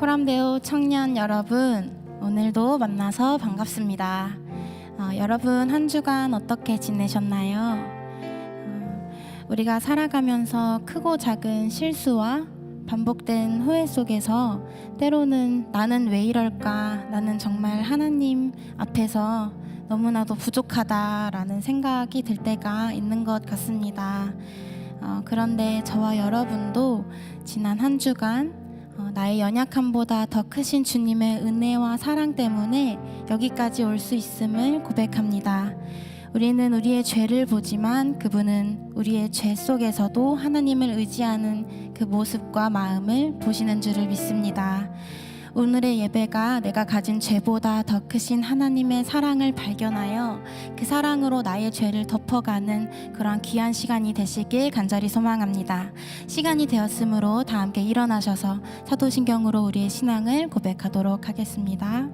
코람데오 청년 여러분, 오늘도 만나서 반갑습니다. 여러분 한 주간 어떻게 지내셨나요? 우리가 살아가면서 크고 작은 실수와 반복된 후회 속에서 때로는 나는 왜 이럴까? 나는 정말 하나님 앞에서 너무나도 부족하다라는 생각이 들 때가 있는 것 같습니다. 그런데 저와 여러분도 지난 한 주간 나의 연약함보다 더 크신 주님의 은혜와 사랑 때문에 여기까지 올 수 있음을 고백합니다. 우리는 우리의 죄를 보지만 그분은 우리의 죄 속에서도 하나님을 의지하는 그 모습과 마음을 보시는 줄을 믿습니다. 오늘의 예배가 내가 가진 죄보다 더 크신 하나님의 사랑을 발견하여 그 사랑으로 나의 죄를 덮어가는 그런 귀한 시간이 되시길 간절히 소망합니다. 시간이 되었으므로 다 함께 일어나셔서 사도신경으로 우리의 신앙을 고백하도록 하겠습니다.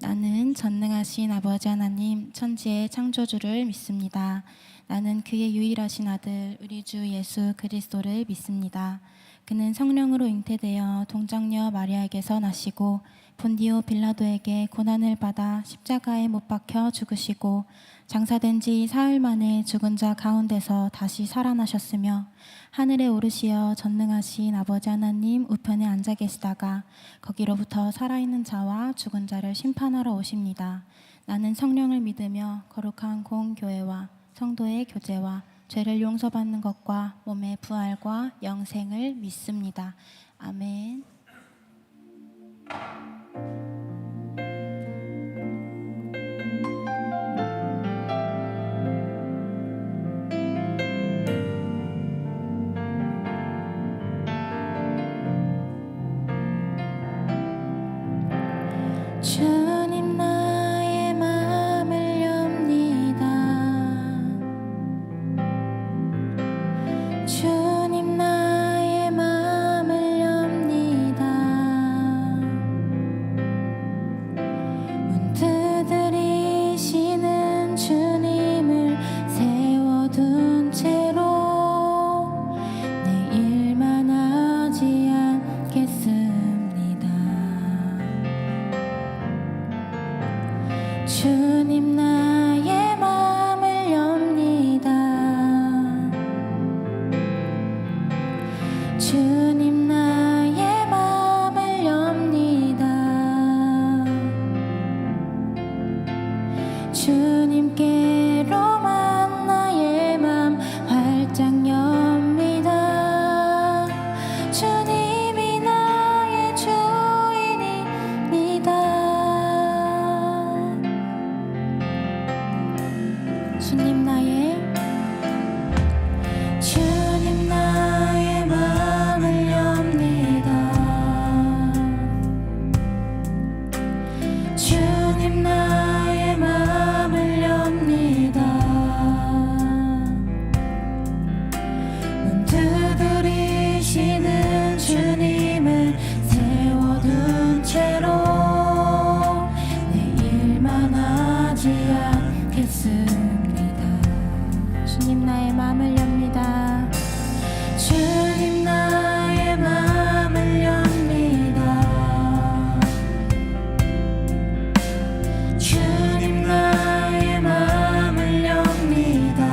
나는 전능하신 아버지 하나님 천지의 창조주를 믿습니다. 나는 그의 유일하신 아들 우리 주 예수 그리스도를 믿습니다. 그는 성령으로 잉태되어 동정녀 마리아에게서 나시고 본디오 빌라도에게 고난을 받아 십자가에 못 박혀 죽으시고 장사된 지 사흘 만에 죽은 자 가운데서 다시 살아나셨으며 하늘에 오르시어 전능하신 아버지 하나님 우편에 앉아 계시다가 거기로부터 살아있는 자와 죽은 자를 심판하러 오십니다. 나는 성령을 믿으며 거룩한 공교회와 성도의 교제와 죄를 용서받는 것과 몸의 부활과 영생을 믿습니다. 아멘. 주님 나의 마음을 엽니다. 주님 나의 마음을 엽니다. 문 두드리시는 주님을 세워둔 채로 내 일만 하지 않겠습니다. 주님 나의 마음을 엽니다. 주님 나의 마음을 엽니다. 주님께로만 나의 마음 활짝 엽니다. 주님이 나의 주인입니다. 주님 나의 마음을 엽니다. 주님 나의 마음을 엽니다. 문 두드리시는 주님을 세워둔 채로 내 일만 하지 않겠습니다. 주님 나의 마음을 엽니다. 주님 나의 마음을 엽니다. 주님 나의 마음을 엽니다.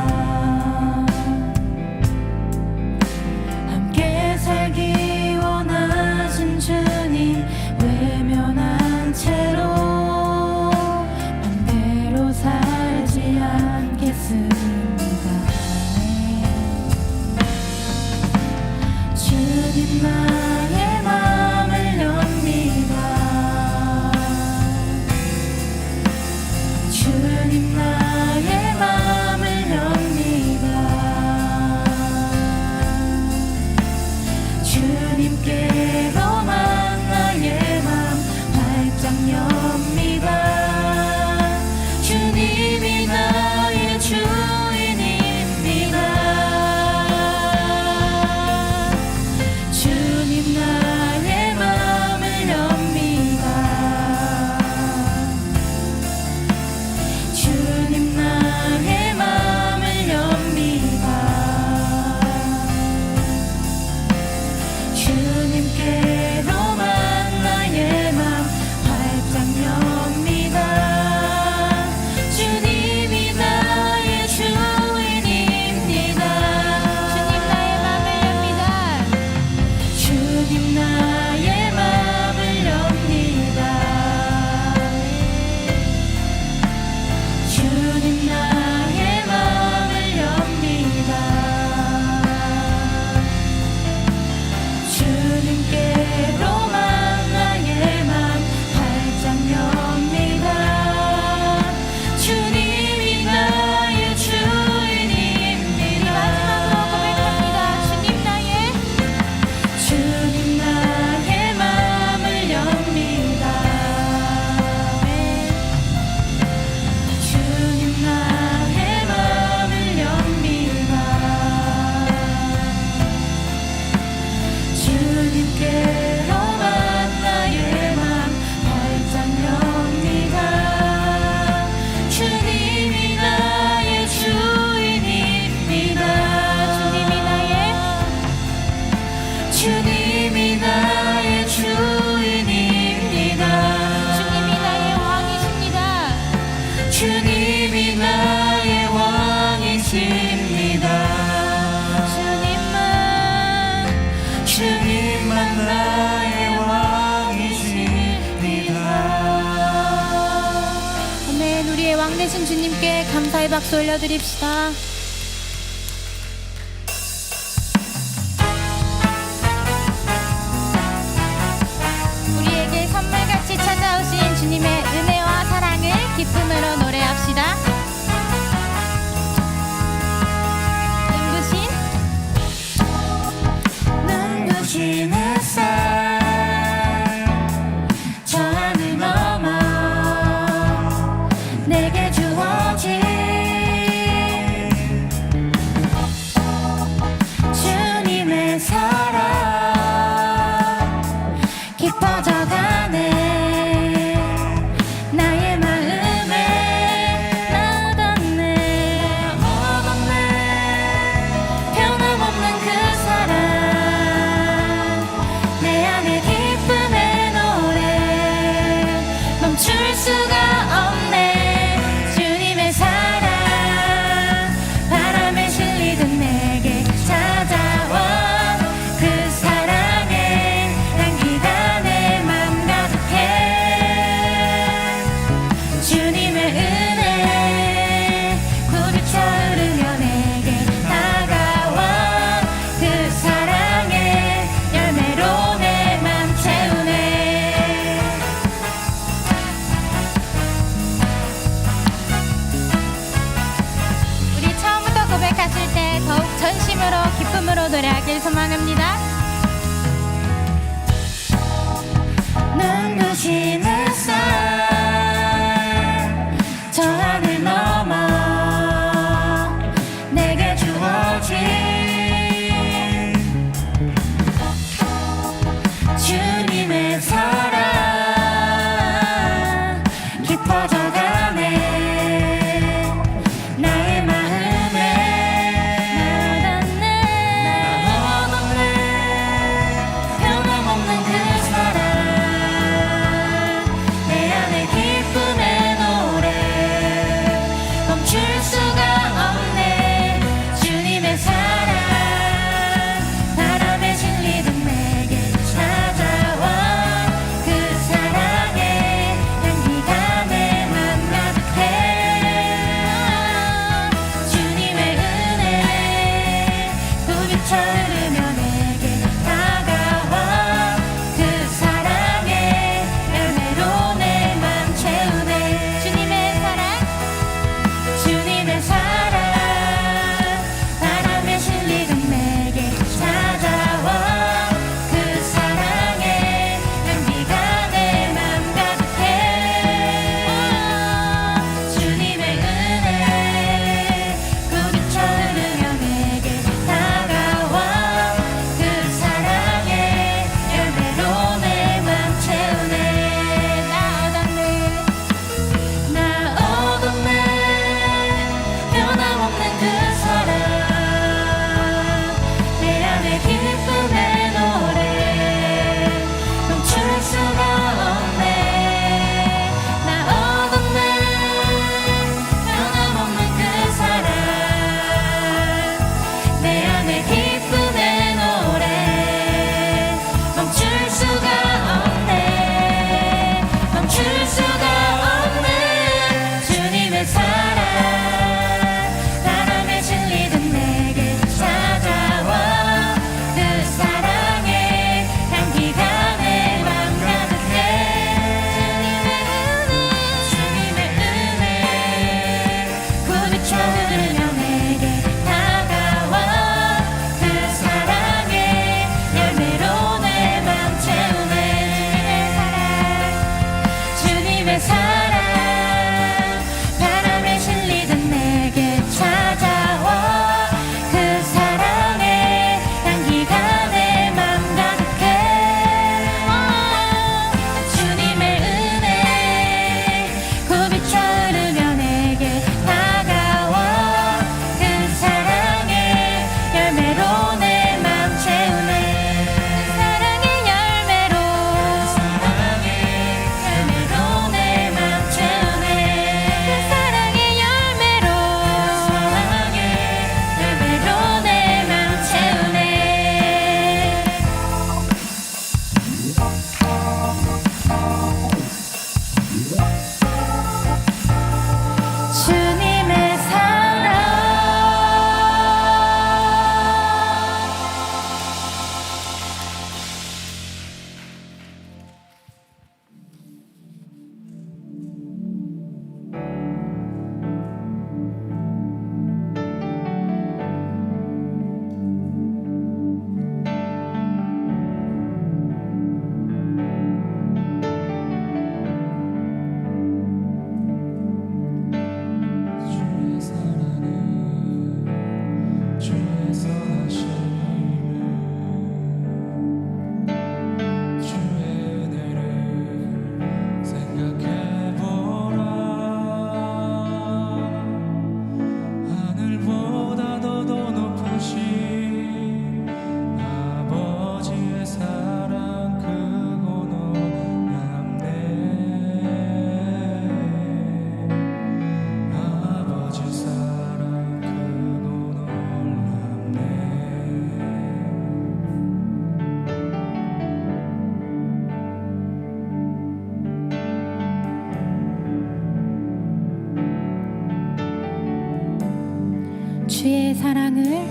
함께 살기 원하신 주님 외면한 채로 맘대로 살지 않겠습니다. 주님 나의 마음을 엽니다. 주님 나의 마음을 엽니다. 주님께로만 나의 마음 활짝 엽니다. 주님이 나의 주인입니다. 주님 나의 마음을 엽니다. 주님 나의 마음을 엽니다. 주님 주님께로만 나의 맘 활짝 엽니다. 주님이 나의 주인입니다. 주님 나의 맘을 엽니다. 주님 나의 맘을 엽니다. 주님 나의 맘을 엽니다. 주님께로만 나의 맘 활짝 엽니다. 주님이 나의 주인입니다. 마지막으로 고백합니다. 주님 나의 맘을 엽니다. 주님 나의 맘을 엽니다. 주님께로만 나의 맘 활짝 엽니다. 주님이 나의 주인입니다. 주님이 나의 주인입니다. 주님이 나의 왕이십니다. 주님이 나의 왕이십니다. 주님만 나의 왕이십니다. 아멘. 우리의 왕 되신 주님께 감사의 박수 올려드립시다. 우리에게 선물같이 찾아오신 주님의 은혜와 사랑을 기쁨으로 노래합시다. 눈부신 햇살 저 하늘 넘어 내게 주어진 주님의 사랑 깊어져가네. 나의 마음에 나닿네. 변함없는 그 사랑 내 안에 기쁨의 노래 멈출 수가 없네. 주님의 사랑 바람에 실리듯 내게 찾아와 그 사랑에 향기가 내 맘 가득해. 주님의 은혜 부딪혀 흐르며 내게 다가와 그 사랑의 열매로 내 맘 채우네. 우리 처음부터 고백하실 때 더욱 전심으로 기쁨으로 노래하길 소망합니다. 눈부신 햇살 저 하늘 넘어 내게 주어진 주님의 사랑 깊어져가네. 나의 마음에 나닿네. 변함없는 그 사랑 사랑을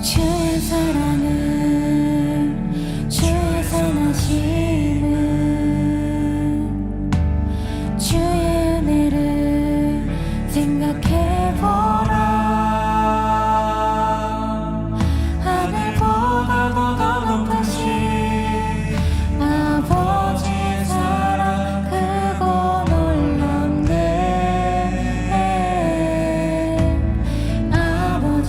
주의 사랑을 주의 선하심을 주의 은혜를 생각해보라. 하늘보다도 더 높으신 아버지의 사랑 크고 놀랍네. 아버지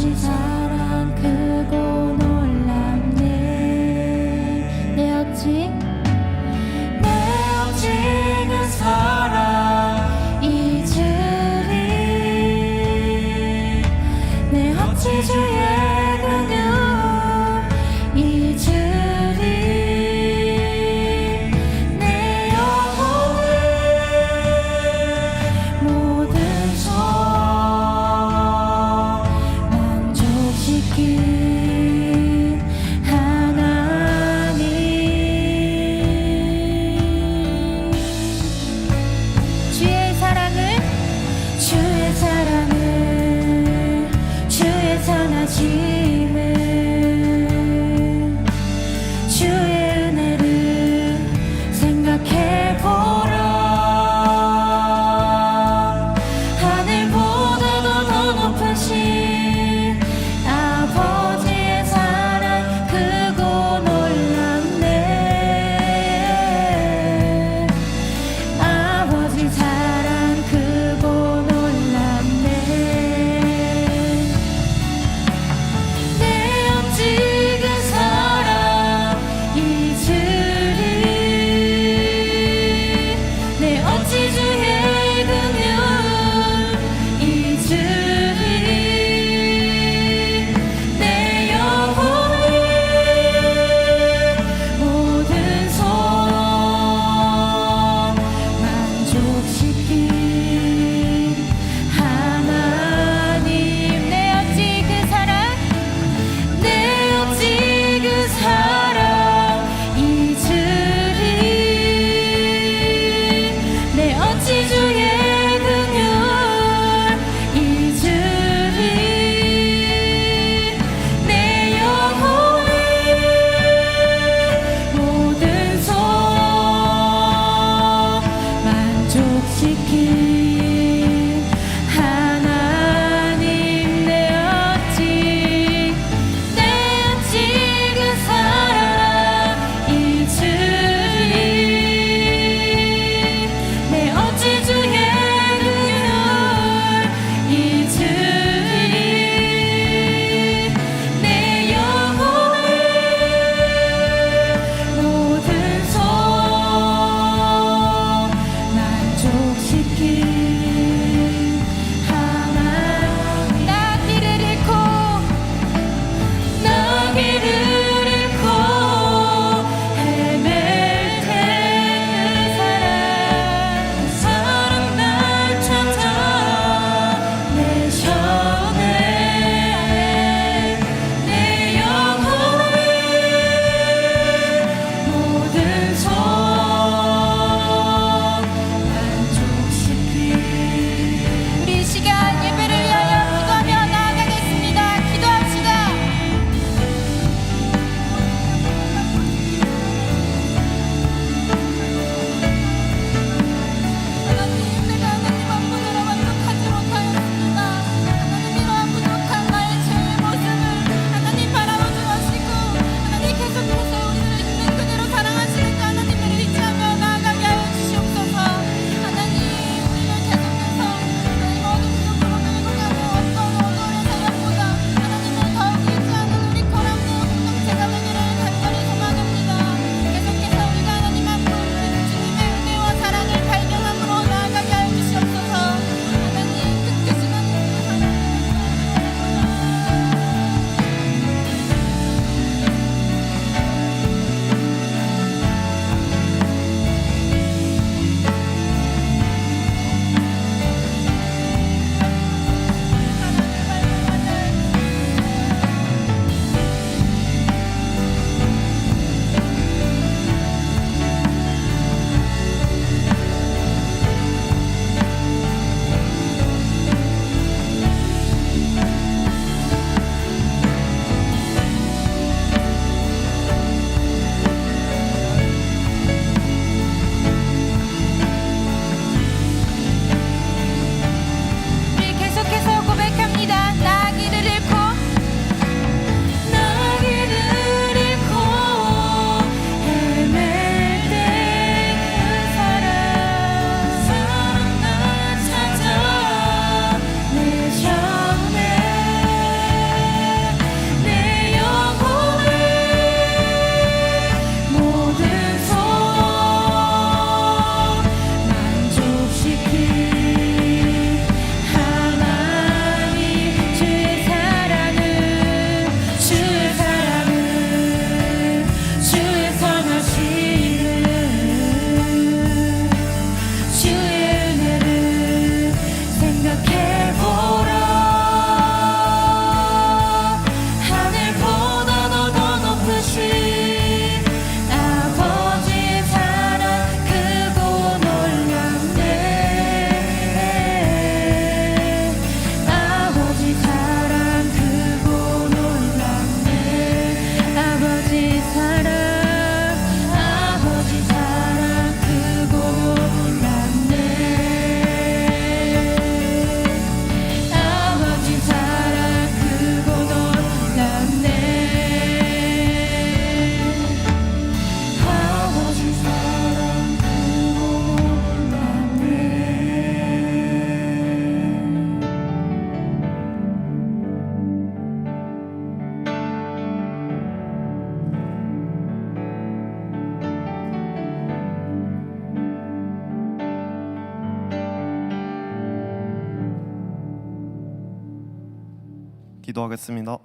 기도하겠습니다.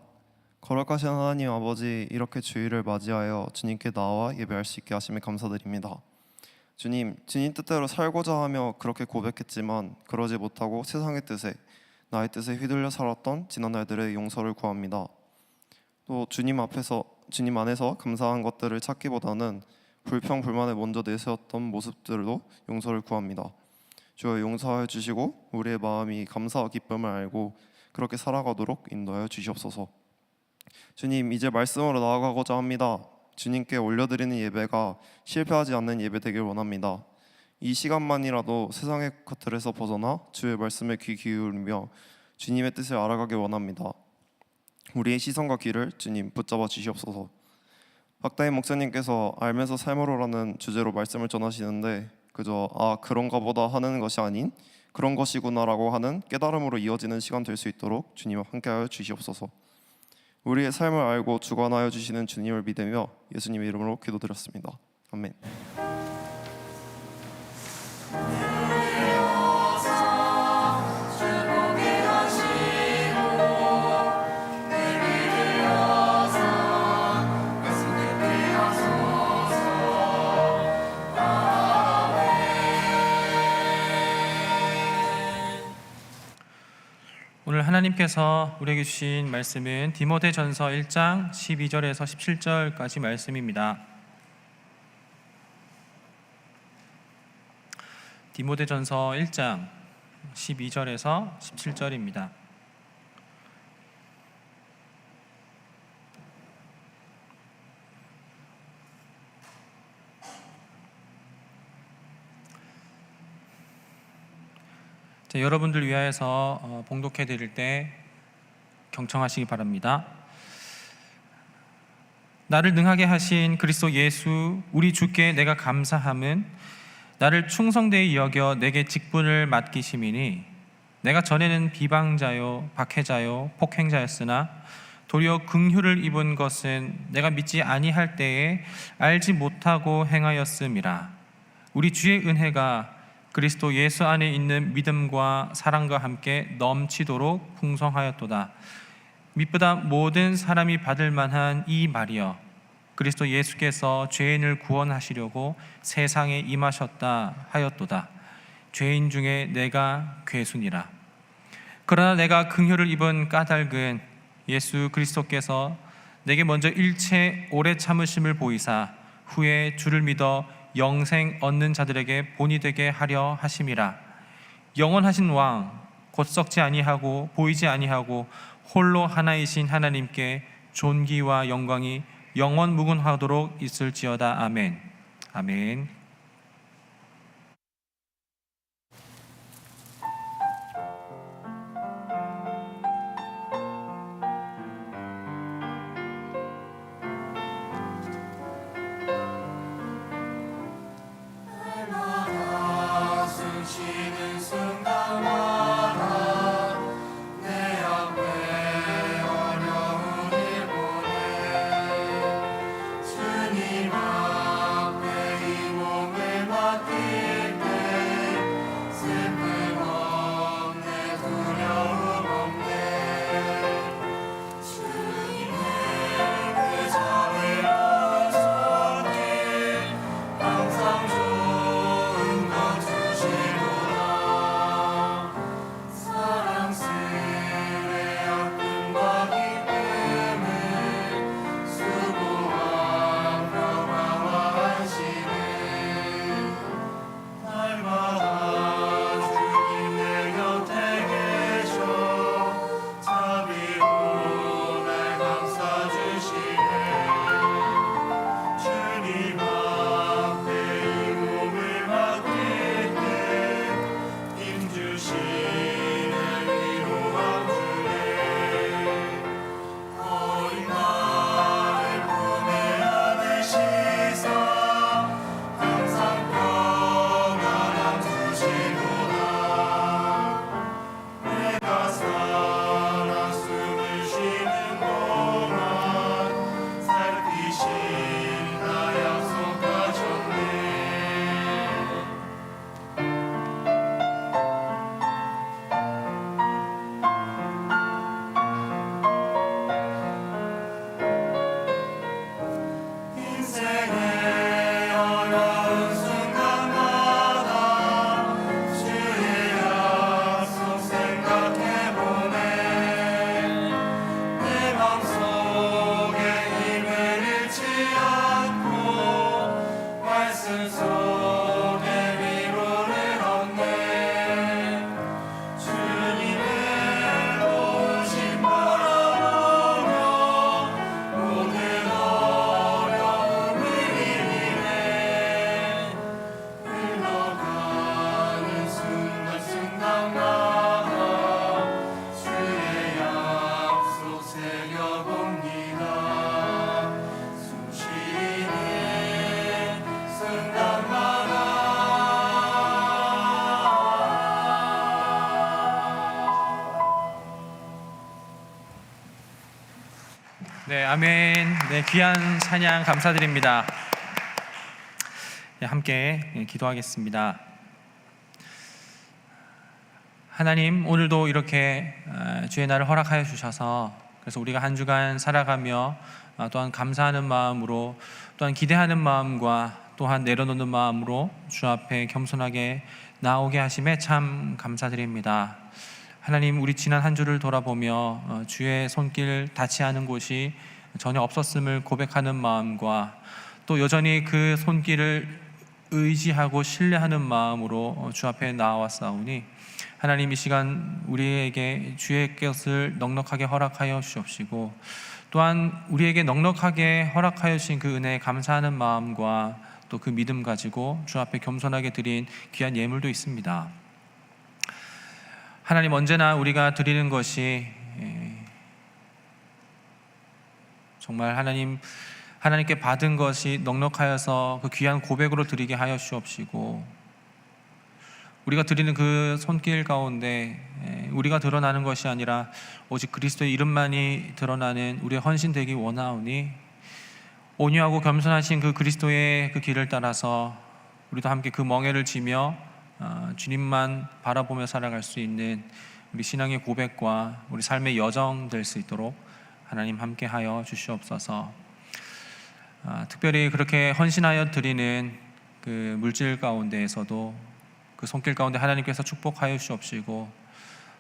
거룩하신 하나님 아버지, 이렇게 주일을 맞이하여 주님께 나와 예배할 수 있게 하심에 감사드립니다. 주님 뜻대로 살고자 하며 그렇게 고백했지만 그러지 못하고 세상의 뜻에, 나의 뜻에 휘둘려 살았던 지난 날들의 용서를 구합니다. 또 주님 안에서 감사한 것들을 찾기보다는 불평 불만을 먼저 내세웠던 모습들로 용서를 구합니다. 주여, 용서하여 주시고 우리의 마음이 감사와 기쁨을 알고 그렇게 살아가도록 인도하여 주시옵소서. 주님, 이제 말씀으로 나아가고자 합니다. 주님께 올려드리는 예배가 실패하지 않는 예배 되길 원합니다. 이 시간만이라도 세상의 것들에서 벗어나 주의 말씀에 귀 기울이며 주님의 뜻을 알아가길 원합니다. 우리의 시선과 귀를 주님 붙잡아 주시옵소서. 박다인 목사님께서 알면서 삶으로라는 주제로 말씀을 전하시는데 그저 그런가 보다 하는 것이 아닌 그런 것이구나라고 하는 깨달음으로 이어지는 시간 될 수 있도록 주님 함께하여 주시옵소서. 우리의 삶을 알고 주관하여 주시는 주님을 믿으며 예수님의 이름으로 기도드렸습니다. 아멘. 오늘 하나님께서 우리에게 주신 말씀은 디모데전서 1장 12절에서 17절까지 말씀입니다. 디모데전서 1장 12절에서 17절입니다. 여러분들 위하여서 봉독해 드릴 때 경청하시기 바랍니다. 나를 능하게 하신 그리스도 예수 우리 주께 내가 감사함은 나를 충성되이 여겨 내게 직분을 맡기심이니 내가 전에는 비방자요 박해자요 폭행자였으나 도리어 긍휼을 입은 것은 내가 믿지 아니할 때에 알지 못하고 행하였음이라. 우리 주의 은혜가 그리스도 예수 안에 있는 믿음과 사랑과 함께 넘치도록 풍성하였도다. 믿보다 모든 사람이 받을 만한 이 말이여, 그리스도 예수께서 죄인을 구원하시려고 세상에 임하셨다 하였도다. 죄인 중에 내가 괴순이라. 그러나 내가 긍휼을 입은 까닭은 예수 그리스도께서 내게 먼저 일체 오래 참으심을 보이사 후에 주를 믿어 영생 얻는 자들에게 본이 되게 하려 하심이라. 영원하신 왕 곧 썩지 아니하고 보이지 아니하고 홀로 하나이신 하나님께 존귀와 영광이 영원 무궁하도록 있을지어다. 아멘. 아멘. 주님 앞에 이모 아멘. 네, 귀한 찬양 감사드립니다. 네, 함께 기도하겠습니다. 하나님, 오늘도 이렇게 주의 날을 허락하여 주셔서 그래서 우리가 한 주간 살아가며 또한 감사하는 마음으로 또한 기대하는 마음과 또한 내려놓는 마음으로 주 앞에 겸손하게 나오게 하심에 참 감사드립니다. 하나님, 우리 지난 한 주를 돌아보며 주의 손길 닿지 않은 곳이 전혀 없었음을 고백하는 마음과 또 여전히 그 손길을 의지하고 신뢰하는 마음으로 주 앞에 나와싸우니 하나님, 이 시간 우리에게 주의 것을 넉넉하게 허락하여 주옵시고 또한 우리에게 넉넉하게 허락하여 주신 그 은혜에 감사하는 마음과 또 그 믿음 가지고 주 앞에 겸손하게 드린 귀한 예물도 있습니다. 하나님, 언제나 우리가 드리는 것이 정말 하나님께 받은 것이 넉넉하여서 그 귀한 고백으로 드리게 하여 주옵시고 우리가 드리는 그 손길 가운데 우리가 드러나는 것이 아니라 오직 그리스도의 이름만이 드러나는 우리의 헌신 되기 원하오니 온유하고 겸손하신 그 그리스도의 그 길을 따라서 우리도 함께 그 멍에를 지며 주님만 바라보며 살아갈 수 있는 우리 신앙의 고백과 우리 삶의 여정 될 수 있도록 하나님 함께하여 주시옵소서. 특별히 그렇게 헌신하여 드리는 그 물질 가운데에서도 그 손길 가운데 하나님께서 축복하여 주옵시고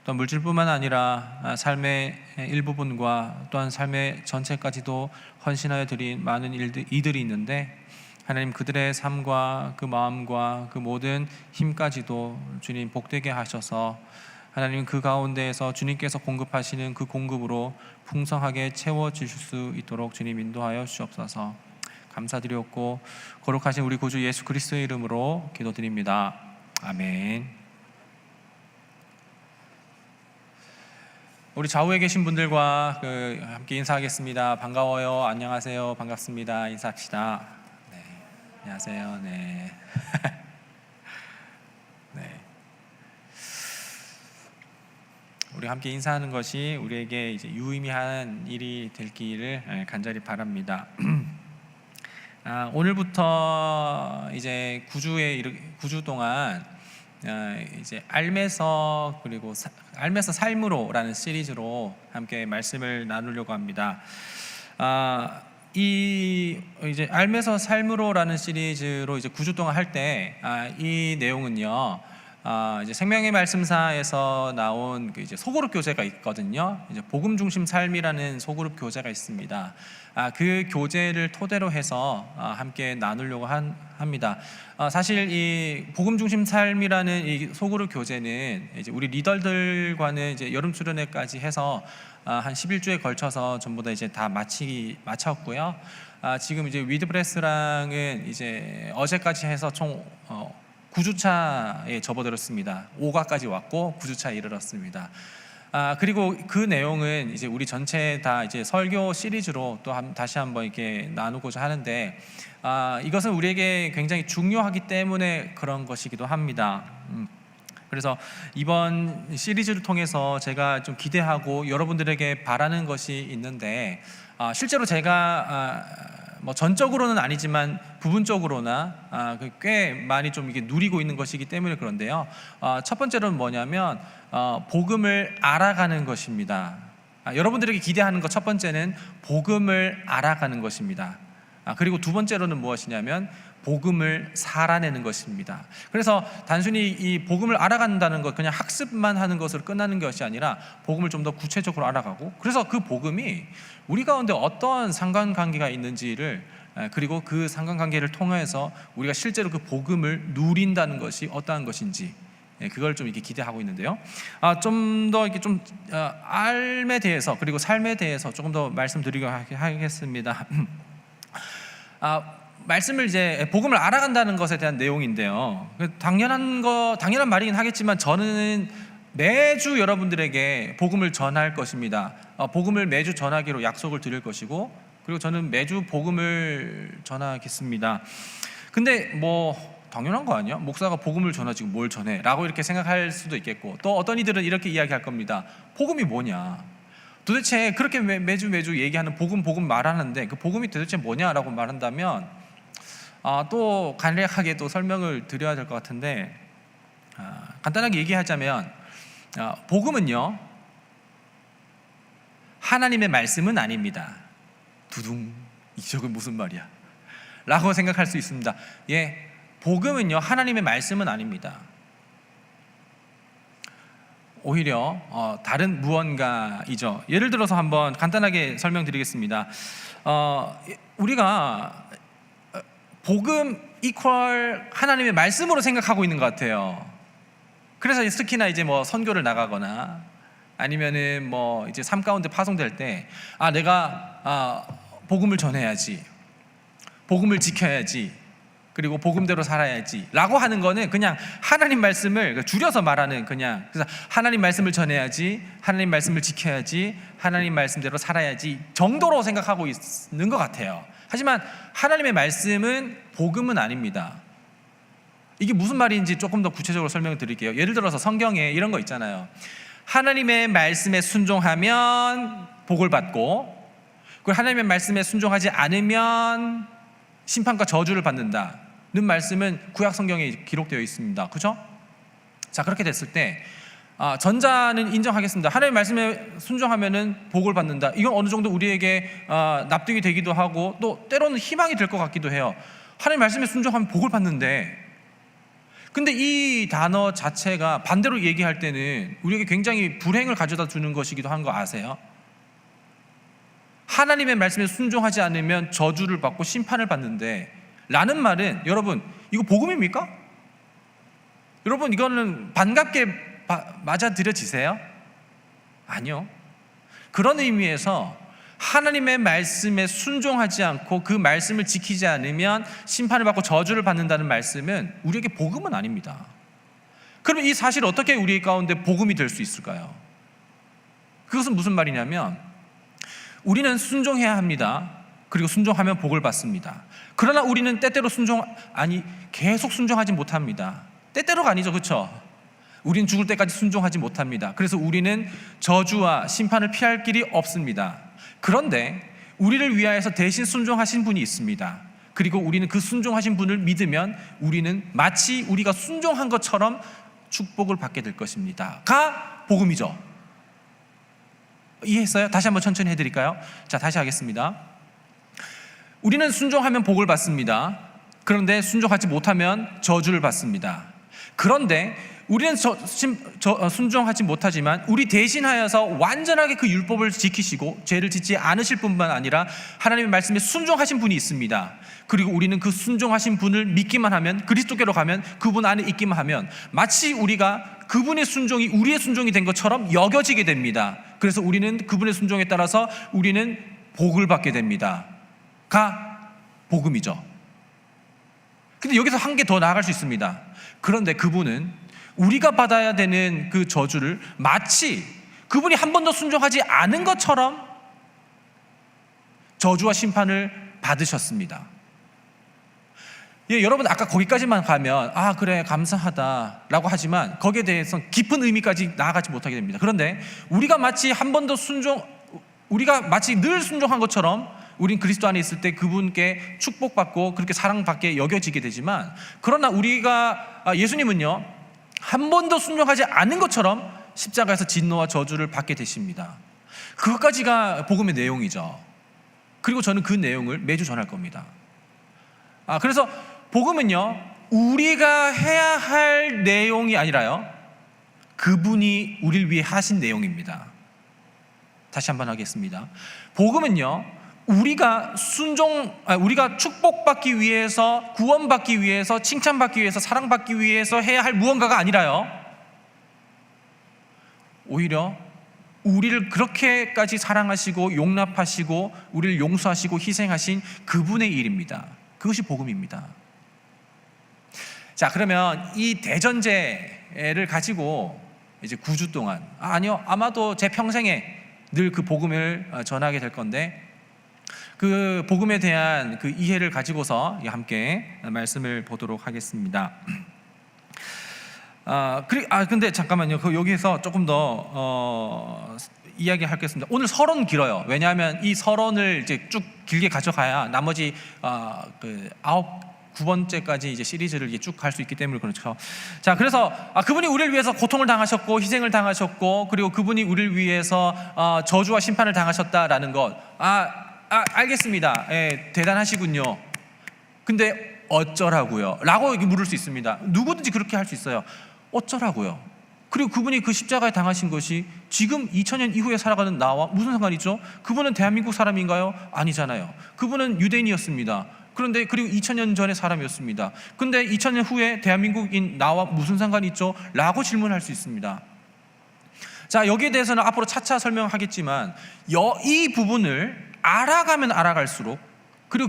또 물질뿐만 아니라 삶의 일부분과 또한 삶의 전체까지도 헌신하여 드린 많은 이들이 있는데 하나님, 그들의 삶과 그 마음과 그 모든 힘까지도 주님 복되게 하셔서 하나님 그 가운데에서 주님께서 공급하시는 그 공급으로 풍성하게 채워주실 수 있도록 주님 인도하여 주옵소서. 감사드렸고 거룩하신 우리 구주 예수 그리스도의 이름으로 기도드립니다. 아멘. 우리 좌우에 계신 분들과 함께 인사하겠습니다. 반가워요. 안녕하세요. 반갑습니다. 인사합시다. 네. 안녕하세요. 네. 네. 우리 함께 인사하는 것이 우리에게 이제 유의미한 일이 되기를 간절히 바랍니다. 오늘부터 이제 9주 동안 이제 알매서 그리고 알매서 삶으로라는 시리즈로 함께 말씀을 나누려고 합니다. 이 이제 알매서 삶으로라는 시리즈로 이제 9주 동안 할 때 이 내용은요. 이제 생명의 말씀사에서 나온 그 이제 소그룹 교재가 있거든요. 이제 복음 중심 삶이라는 소그룹 교재가 있습니다. 그 교재를 토대로 해서 함께 나누려고 합니다. 사실 이 복음 중심 삶이라는 이 소그룹 교재는 이제 우리 리더들과는 이제 여름 수련회까지 해서 한 11주에 걸쳐서 전부 다 이제 다 마쳤고요. 지금 이제 위드브레스랑은 이제 어제까지 해서 총 9주차에 접어들었습니다. 5가까지 왔고 9주차에 이르렀습니다. 그리고 그 내용은 이제 우리 전체 다 이제 설교 시리즈로 또 다시 한번 이렇게 나누고자 하는데 이것은 우리에게 굉장히 중요하기 때문에 그런 것이기도 합니다. 그래서 이번 시리즈를 통해서 제가 좀 기대하고 여러분들에게 바라는 것이 있는데 실제로 제가 뭐 전적으로는 아니지만 부분적으로나 꽤 많이 좀 이게 누리고 있는 것이기 때문에 그런데요. 첫 번째로는 뭐냐면 복음을 알아가는 것입니다. 여러분들에게 기대하는 것 첫 번째는 복음을 알아가는 것입니다. 그리고 두 번째로는 무엇이냐면 복음을 살아내는 것입니다. 그래서 단순히 이 복음을 알아간다는 것, 그냥 학습만 하는 것으로 끝나는 것이 아니라 복음을 좀 더 구체적으로 알아가고, 그래서 그 복음이 우리 가운데 어떠한 상관관계가 있는지를, 그리고 그 상관관계를 통해서 우리가 실제로 그 복음을 누린다는 것이 어떠한 것인지, 그걸 좀 이렇게 기대하고 있는데요. 좀 더 이렇게 좀 삶에 대해서, 그리고 삶에 대해서 조금 더 말씀드리려고 하겠습니다. 말씀을 이제 복음을 알아간다는 것에 대한 내용인데요. 당연한 말이긴 하겠지만 저는 매주 여러분들에게 복음을 전할 것입니다. 복음을 매주 전하기로 약속을 드릴 것이고, 그리고 저는 매주 복음을 전하겠습니다. 근데 뭐 당연한 거 아니야? 목사가 복음을 전하지 뭘 전해? 라고 이렇게 생각할 수도 있겠고, 또 어떤 이들은 이렇게 이야기할 겁니다. 복음이 뭐냐? 도대체 그렇게 매주 얘기하는 복음 말하는데 그 복음이 도대체 뭐냐라고 말한다면 또 간략하게 또 설명을 드려야 될 것 같은데 간단하게 얘기하자면 복음은요 하나님의 말씀은 아닙니다. 두둥, 이적은 무슨 말이야? 라고 생각할 수 있습니다. 예, 복음은요 하나님의 말씀은 아닙니다. 오히려 다른 무언가이죠. 예를 들어서 한번 간단하게 설명드리겠습니다. 우리가 복음 이퀄 하나님의 말씀으로 생각하고 있는 것 같아요. 그래서 특히나 이제 뭐 선교를 나가거나 아니면은 뭐 이제 삶 가운데 파송될 때 내가 복음을 전해야지, 복음을 지켜야지, 그리고 복음대로 살아야지 라고 하는 거는 그냥 하나님 말씀을 줄여서 말하는 그래서 하나님 말씀을 전해야지, 하나님 말씀을 지켜야지, 하나님 말씀대로 살아야지 정도로 생각하고 있는 것 같아요. 하지만 하나님의 말씀은 복음은 아닙니다. 이게 무슨 말인지 조금 더 구체적으로 설명을 드릴게요. 예를 들어서 성경에 이런 거 있잖아요. 하나님의 말씀에 순종하면 복을 받고, 그리고 하나님의 말씀에 순종하지 않으면 심판과 저주를 받는다는 말씀은 구약 성경에 기록되어 있습니다. 그렇죠? 자, 그렇게 됐을 때 전자는 인정하겠습니다. 하나님의 말씀에 순종하면은 복을 받는다. 이건 어느 정도 우리에게 납득이 되기도 하고 또 때로는 희망이 될 것 같기도 해요. 하나님 말씀에 순종하면 복을 받는데, 근데 이 단어 자체가 반대로 얘기할 때는 우리에게 굉장히 불행을 가져다 주는 것이기도 한 거 아세요? 하나님의 말씀에 순종하지 않으면 저주를 받고 심판을 받는데 라는 말은, 여러분 이거 복음입니까? 여러분 이거는 반갑게 맞아들여지세요? 아니요. 그런 의미에서 하나님의 말씀에 순종하지 않고 그 말씀을 지키지 않으면 심판을 받고 저주를 받는다는 말씀은 우리에게 복음은 아닙니다. 그러면 이 사실을 어떻게 우리 가운데 복음이 될 수 있을까요? 그것은 무슨 말이냐면 우리는 순종해야 합니다. 그리고 순종하면 복을 받습니다. 그러나 우리는 때때로 계속 순종하지 못합니다. 때때로가 아니죠, 그렇죠? 우리는 죽을 때까지 순종하지 못합니다. 그래서 우리는 저주와 심판을 피할 길이 없습니다. 그런데 우리를 위하여서 대신 순종하신 분이 있습니다. 그리고 우리는 그 순종하신 분을 믿으면 우리는 마치 우리가 순종한 것처럼 축복을 받게 될 것입니다. 가 복음이죠. 이해했어요? 다시 한번 천천히 해드릴까요? 자, 다시 하겠습니다. 우리는 순종하면 복을 받습니다. 그런데 순종하지 못하면 저주를 받습니다. 그런데 우리는 순종하지 못하지만 우리 대신하여서 완전하게 그 율법을 지키시고 죄를 짓지 않으실 뿐만 아니라 하나님의 말씀에 순종하신 분이 있습니다. 그리고 우리는 그 순종하신 분을 믿기만 하면, 그리스도께로 가면, 그분 안에 있기만 하면 마치 우리가 그분의 순종이 우리의 순종이 된 것처럼 여겨지게 됩니다. 그래서 우리는 그분의 순종에 따라서 우리는 복을 받게 됩니다. 가 복음이죠. 근데 여기서 한 개 더 나아갈 수 있습니다. 그런데 그분은 우리가 받아야 되는 그 저주를 마치 그분이 한 번도 순종하지 않은 것처럼 저주와 심판을 받으셨습니다. 예, 여러분 아까 거기까지만 가면 그래 감사하다라고 하지만 거기에 대해서 깊은 의미까지 나아가지 못하게 됩니다. 그런데 우리가 마치 늘 순종한 것처럼 우린 그리스도 안에 있을 때 그분께 축복받고 그렇게 사랑받게 여겨지게 되지만, 그러나 예수님은요 한 번도 순종하지 않은 것처럼 십자가에서 진노와 저주를 받게 되십니다. 그것까지가 복음의 내용이죠. 그리고 저는 그 내용을 매주 전할 겁니다. 그래서 복음은요 우리가 해야 할 내용이 아니라요 그분이 우리를 위해 하신 내용입니다. 다시 한번 하겠습니다. 복음은요 우리가 축복받기 위해서, 구원받기 위해서, 칭찬받기 위해서, 사랑받기 위해서 해야 할 무언가가 아니라요 오히려 우리를 그렇게까지 사랑하시고 용납하시고 우리를 용서하시고 희생하신 그분의 일입니다. 그것이 복음입니다. 자, 그러면 이 대전제를 가지고 이제 9주 동안 아마도 제 평생에 늘 그 복음을 전하게 될 건데, 그 복음에 대한 그 이해를 가지고서 함께 말씀을 보도록 하겠습니다. 근데 잠깐만요. 여기에서 조금 더 이야기하겠습니다. 오늘 서론 길어요. 왜냐하면 이 서론을 이제 쭉 길게 가져가야 나머지 9번째까지 이제 시리즈를 이제 쭉 갈 수 있기 때문에 그렇죠. 자, 그래서 그분이 우리를 위해서 고통을 당하셨고 희생을 당하셨고 그리고 그분이 우리를 위해서 저주와 심판을 당하셨다라는 것. 알겠습니다. 예, 대단하시군요. 근데 어쩌라고요? 라고 물을 수 있습니다. 누구든지 그렇게 할 수 있어요. 어쩌라고요? 그리고 그분이 그 십자가에 당하신 것이 지금 2000년 이후에 살아가는 나와 무슨 상관이죠? 그분은 대한민국 사람인가요? 아니잖아요. 그분은 유대인이었습니다. 그런데 그리고 2000년 전의 사람이었습니다. 근데 2000년 후에 대한민국인 나와 무슨 상관이 있죠? 라고 질문할 수 있습니다. 자, 여기에 대해서는 앞으로 차차 설명하겠지만 이 부분을 알아가면 알아갈수록 그리고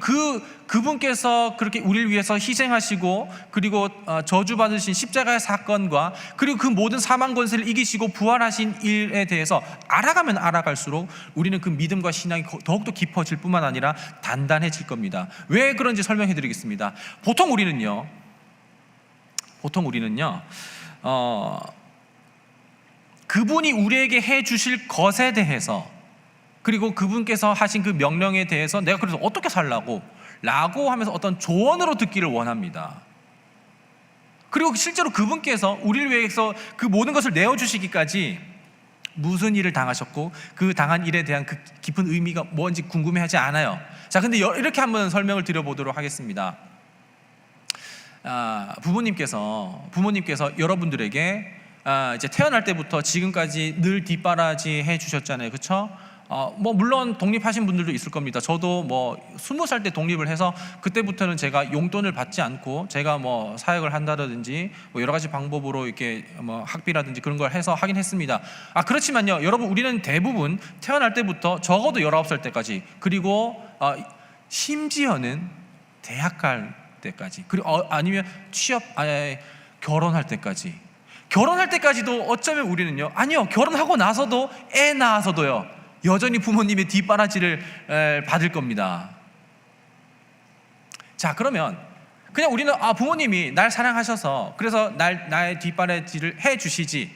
그분께서 그렇게 우리를 위해서 희생하시고 그리고 저주받으신 십자가의 사건과 그리고 그 모든 사망 권세를 이기시고 부활하신 일에 대해서 알아가면 알아갈수록 우리는 그 믿음과 신앙이 더욱더 깊어질 뿐만 아니라 단단해질 겁니다. 왜 그런지 설명해 드리겠습니다. 보통 우리는요 그분이 우리에게 해 주실 것에 대해서 그리고 그분께서 하신 그 명령에 대해서 내가 그래서 어떻게 살라고 라고 하면서 어떤 조언으로 듣기를 원합니다. 그리고 실제로 그분께서 우리를 위해서 그 모든 것을 내어주시기까지 무슨 일을 당하셨고 그 당한 일에 대한 그 깊은 의미가 뭔지 궁금해하지 않아요. 자, 근데 이렇게 한번 설명을 드려보도록 하겠습니다. 부모님께서 여러분들에게 이제 태어날 때부터 지금까지 늘 뒷바라지 해 주셨잖아요. 그렇죠? 물론 독립하신 분들도 있을 겁니다. 저도 20살 때 독립을 해서 그때부터는 제가 용돈을 받지 않고 제가 사역을 한다든지 여러 가지 방법으로 이렇게 학비라든지 그런 걸 해서 하긴 했습니다. 그렇지만요, 여러분, 우리는 대부분 태어날 때부터 적어도 19살 때까지 그리고 심지어는 대학 갈 때까지 그리고 아니면 결혼할 때까지도 어쩌면 우리는요, 아니요, 결혼하고 나서도 애 낳아서도요 여전히 부모님의 뒷바라지를 받을 겁니다. 자, 그러면 그냥 우리는 부모님이 날 사랑하셔서 그래서 나의 뒷바라지를 해주시지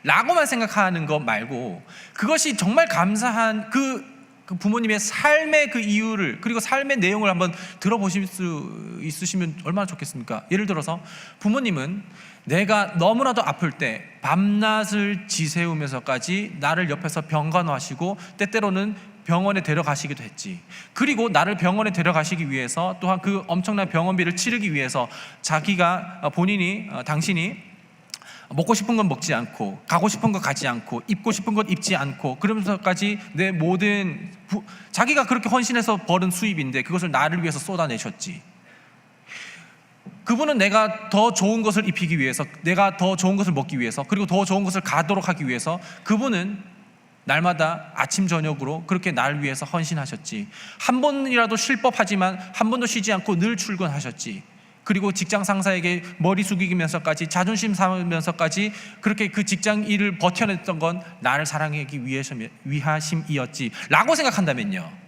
라고만 생각하는 것 말고 그것이 정말 감사한 그 부모님의 삶의 그 이유를 그리고 삶의 내용을 한번 들어보실 수 있으시면 얼마나 좋겠습니까? 예를 들어서 부모님은 내가 너무나도 아플 때 밤낮을 지새우면서까지 나를 옆에서 병간호하시고 때때로는 병원에 데려가시기도 했지. 그리고 나를 병원에 데려가시기 위해서 또한 그 엄청난 병원비를 치르기 위해서 당신이 먹고 싶은 건 먹지 않고 가고 싶은 거 가지 않고 입고 싶은 것 입지 않고 그러면서까지 내 모든 자기가 그렇게 헌신해서 벌은 수입인데 그것을 나를 위해서 쏟아내셨지. 그분은 내가 더 좋은 것을 입히기 위해서 내가 더 좋은 것을 먹기 위해서 그리고 더 좋은 것을 가도록 하기 위해서 그분은 날마다 아침 저녁으로 그렇게 날 위해서 헌신하셨지. 한 번이라도 쉴 법하지만 한 번도 쉬지 않고 늘 출근하셨지. 그리고 직장 상사에게 머리 숙이면서까지 자존심 상하면서까지 그렇게 그 직장 일을 버텨냈던 건 나를 사랑하기 위하심이었지 라고 생각한다면요,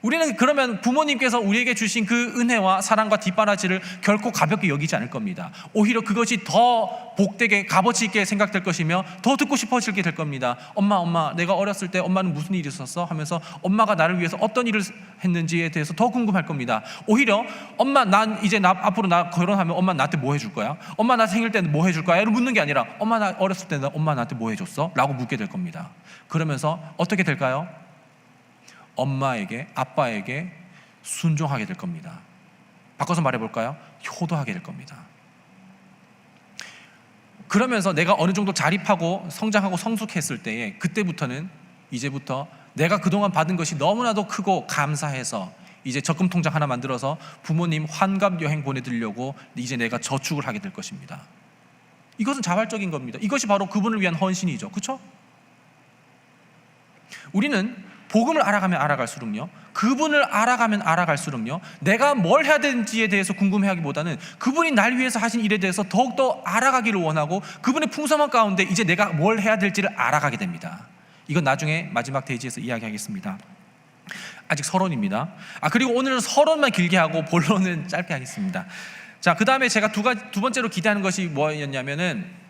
우리는 그러면 부모님께서 우리에게 주신 그 은혜와 사랑과 뒷바라지를 결코 가볍게 여기지 않을 겁니다. 오히려 그것이 더 복되게 값어치 있게 생각될 것이며 더 듣고 싶어지게 될 겁니다. 엄마, 내가 어렸을 때 엄마는 무슨 일이 있었어? 하면서 엄마가 나를 위해서 어떤 일을 했는지에 대해서 더 궁금할 겁니다. 오히려 엄마, 앞으로 나 결혼하면 엄마 나한테 뭐 해줄 거야? 엄마 나 생일 때는 뭐 해줄 거야? 이렇게 묻는 게 아니라 엄마 나 어렸을 때는 엄마 나한테 뭐 해줬어? 라고 묻게 될 겁니다. 그러면서 어떻게 될까요? 엄마에게, 아빠에게 순종하게 될 겁니다. 바꿔서 말해볼까요? 효도하게 될 겁니다. 그러면서 내가 어느 정도 자립하고 성장하고 성숙했을 때에 그때부터는 이제부터 내가 그동안 받은 것이 너무나도 크고 감사해서 이제 적금 통장 하나 만들어서 부모님 환갑 여행 보내드리려고 이제 내가 저축을 하게 될 것입니다. 이것은 자발적인 겁니다. 이것이 바로 그분을 위한 헌신이죠. 그렇죠? 우리는 복음을 알아가면 알아갈수록요, 그분을 알아가면 알아갈수록요, 내가 뭘 해야 되는지에 대해서 궁금해하기보다는 그분이 날 위해서 하신 일에 대해서 더욱더 알아가기를 원하고 그분의 풍성한 가운데 이제 내가 뭘 해야 될지를 알아가게 됩니다. 이건 나중에 마지막 대지에서 이야기하겠습니다. 아직 서론입니다. 그리고 오늘은 서론만 길게 하고 본론은 짧게 하겠습니다. 자, 그 다음에 제가 두 번째로 기대하는 것이 뭐였냐면은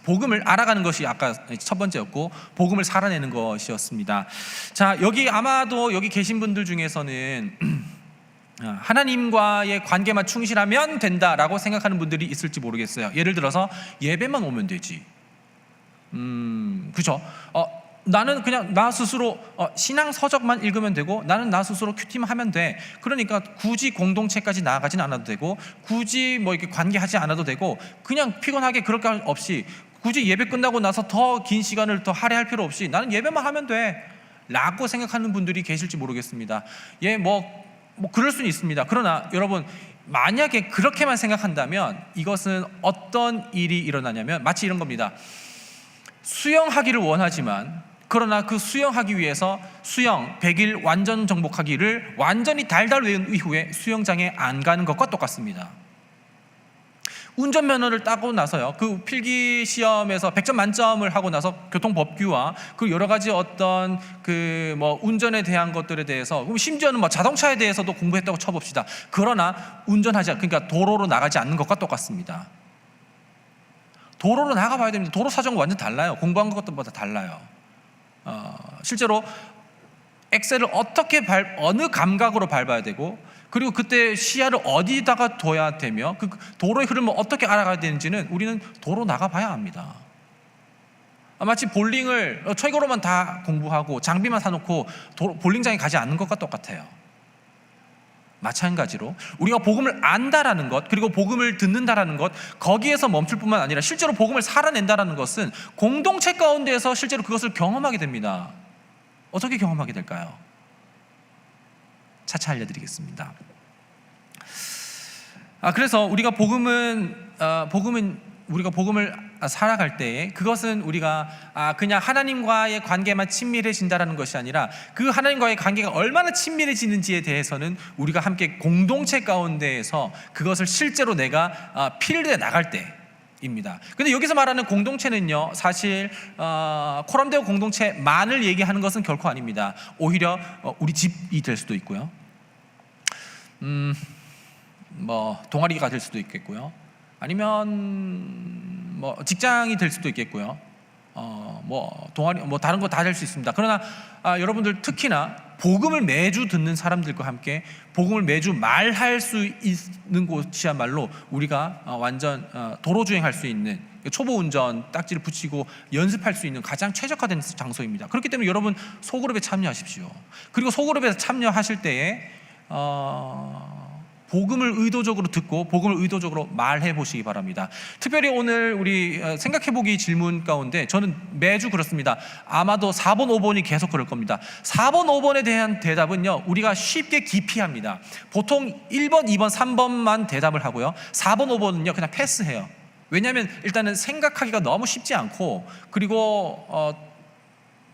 복음을 알아가는 것이 아까 첫 번째였고, 복음을 살아내는 것이었습니다. 자, 여기 아마도 여기 계신 분들 중에서는 하나님과의 관계만 충실하면 된다라고 생각하는 분들이 있을지 모르겠어요. 예를 들어서 예배만 오면 되지. 그죠? 나는 그냥 나 스스로 신앙 서적만 읽으면 되고, 나는 나 스스로 큐티만 하면 돼. 그러니까 굳이 공동체까지 나아가진 않아도 되고, 굳이 뭐 이렇게 관계하지 않아도 되고, 그냥 피곤하게 그럴 것 없이 굳이 예배 끝나고 나서 더 긴 시간을 더 할애할 필요 없이 나는 예배만 하면 돼 라고 생각하는 분들이 계실지 모르겠습니다. 뭐 그럴 수는 있습니다. 그러나 여러분, 만약에 그렇게만 생각한다면 이것은 어떤 일이 일어나냐면 마치 이런 겁니다. 수영하기를 원하지만, 그러나 그 수영하기 위해서 수영 100일 완전 정복하기를 완전히 달달 외운 이후에 수영장에 안 가는 것과 똑같습니다. 운전면허를 따고 나서요, 그 필기 시험에서 100점 만점을 하고 나서 교통법규와 그 여러 가지 어떤 그 뭐 운전에 대한 것들에 대해서, 심지어는 뭐 자동차에 대해서도 공부했다고 쳐봅시다. 그러나 그러니까 도로로 나가지 않는 것과 똑같습니다. 도로로 나가봐야 됩니다. 도로 사정은 완전 달라요. 공부한 것보다 달라요. 실제로 엑셀을 어떻게 어느 감각으로 밟아야 되고, 그리고 그때 시야를 어디다가 둬야 되며, 그 도로의 흐름을 어떻게 알아가야 되는지는 우리는 도로 나가봐야 합니다. 마치 볼링을 최고로만 다 공부하고 장비만 사놓고 볼링장에 가지 않는 것과 똑같아요. 마찬가지로 우리가 복음을 안다라는 것, 그리고 복음을 듣는다라는 것, 거기에서 멈출 뿐만 아니라 실제로 복음을 살아낸다라는 것은 공동체 가운데에서 실제로 그것을 경험하게 됩니다. 어떻게 경험하게 될까요? 차차 알려드리겠습니다. 그래서 우리가 우리가 복음을 살아갈 때에 그것은 우리가 그냥 하나님과의 관계만 친밀해진다라는 것이 아니라, 그 하나님과의 관계가 얼마나 친밀해지는지에 대해서는 우리가 함께 공동체 가운데에서 그것을 실제로 내가 필드에 나갈 때입니다. 근데 여기서 말하는 공동체는요, 사실 코람데오 공동체만을 얘기하는 것은 결코 아닙니다. 오히려 우리 집이 될 수도 있고요, 뭐 동아리가 될 수도 있겠고요, 아니면 뭐 직장이 될 수도 있겠고요, 뭐 동아리, 뭐 다른 거 다 될 수 있습니다. 그러나 여러분들 특히나 복음을 매주 듣는 사람들과 함께 복음을 매주 말할 수 있는 곳이야말로 우리가 완전 도로 주행할 수 있는, 초보 운전 딱지를 붙이고 연습할 수 있는 가장 최적화된 장소입니다. 그렇기 때문에 여러분 소그룹에 참여하십시오. 그리고 소그룹에 참여하실 때에 복음을 의도적으로 듣고 복음을 의도적으로 말해 보시기 바랍니다. 특별히 오늘 우리 생각해 보기 질문 가운데 저는 매주 그렇습니다. 아마도 4번, 5번이 계속 그럴 겁니다. 4번, 5번에 대한 대답은요, 우리가 쉽게 기피합니다. 보통 1번, 2번, 3번만 대답을 하고요, 4번, 5번은요 그냥 패스해요. 왜냐하면 일단은 생각하기가 너무 쉽지 않고, 그리고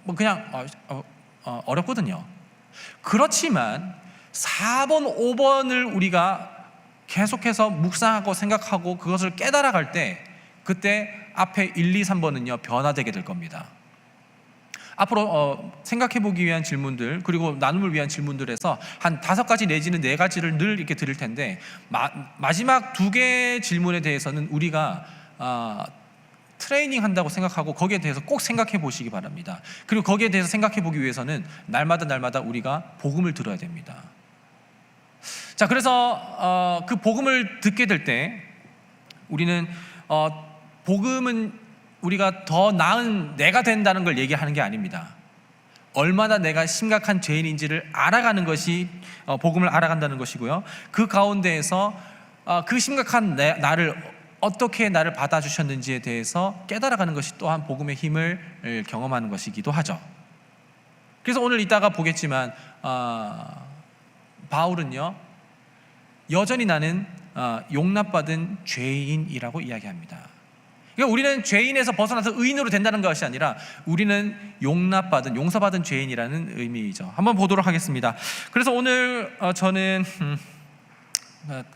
뭐 그냥 어렵거든요. 그렇지만 4번, 5번을 우리가 계속해서 묵상하고 생각하고 그것을 깨달아갈 때, 그때 앞에 1, 2, 3번은요 변화되게 될 겁니다. 앞으로 생각해보기 위한 질문들, 그리고 나눔을 위한 질문들에서 한 5가지 내지는 4가지를 늘 이렇게 드릴 텐데, 마지막 2개 질문에 대해서는 우리가 트레이닝 한다고 생각하고 거기에 대해서 꼭 생각해 보시기 바랍니다. 그리고 거기에 대해서 생각해 보기 위해서는 날마다 우리가 복음을 들어야 됩니다. 자, 그래서 그 복음을 듣게 될 때 우리는 복음은 우리가 더 나은 내가 된다는 걸 얘기하는 게 아닙니다. 얼마나 내가 심각한 죄인인지를 알아가는 것이 복음을 알아간다는 것이고요, 그 가운데에서 그 심각한 나를 어떻게 나를 받아주셨는지에 대해서 깨달아가는 것이 또한 복음의 힘을 경험하는 것이기도 하죠. 그래서 오늘 이따가 보겠지만 바울은요 여전히 나는 용납받은 죄인이라고 이야기합니다. 그러니까 우리는 죄인에서 벗어나서 의인으로 된다는 것이 아니라 우리는 용납받은, 용서받은 죄인이라는 의미이죠. 한번 보도록 하겠습니다. 그래서 오늘 저는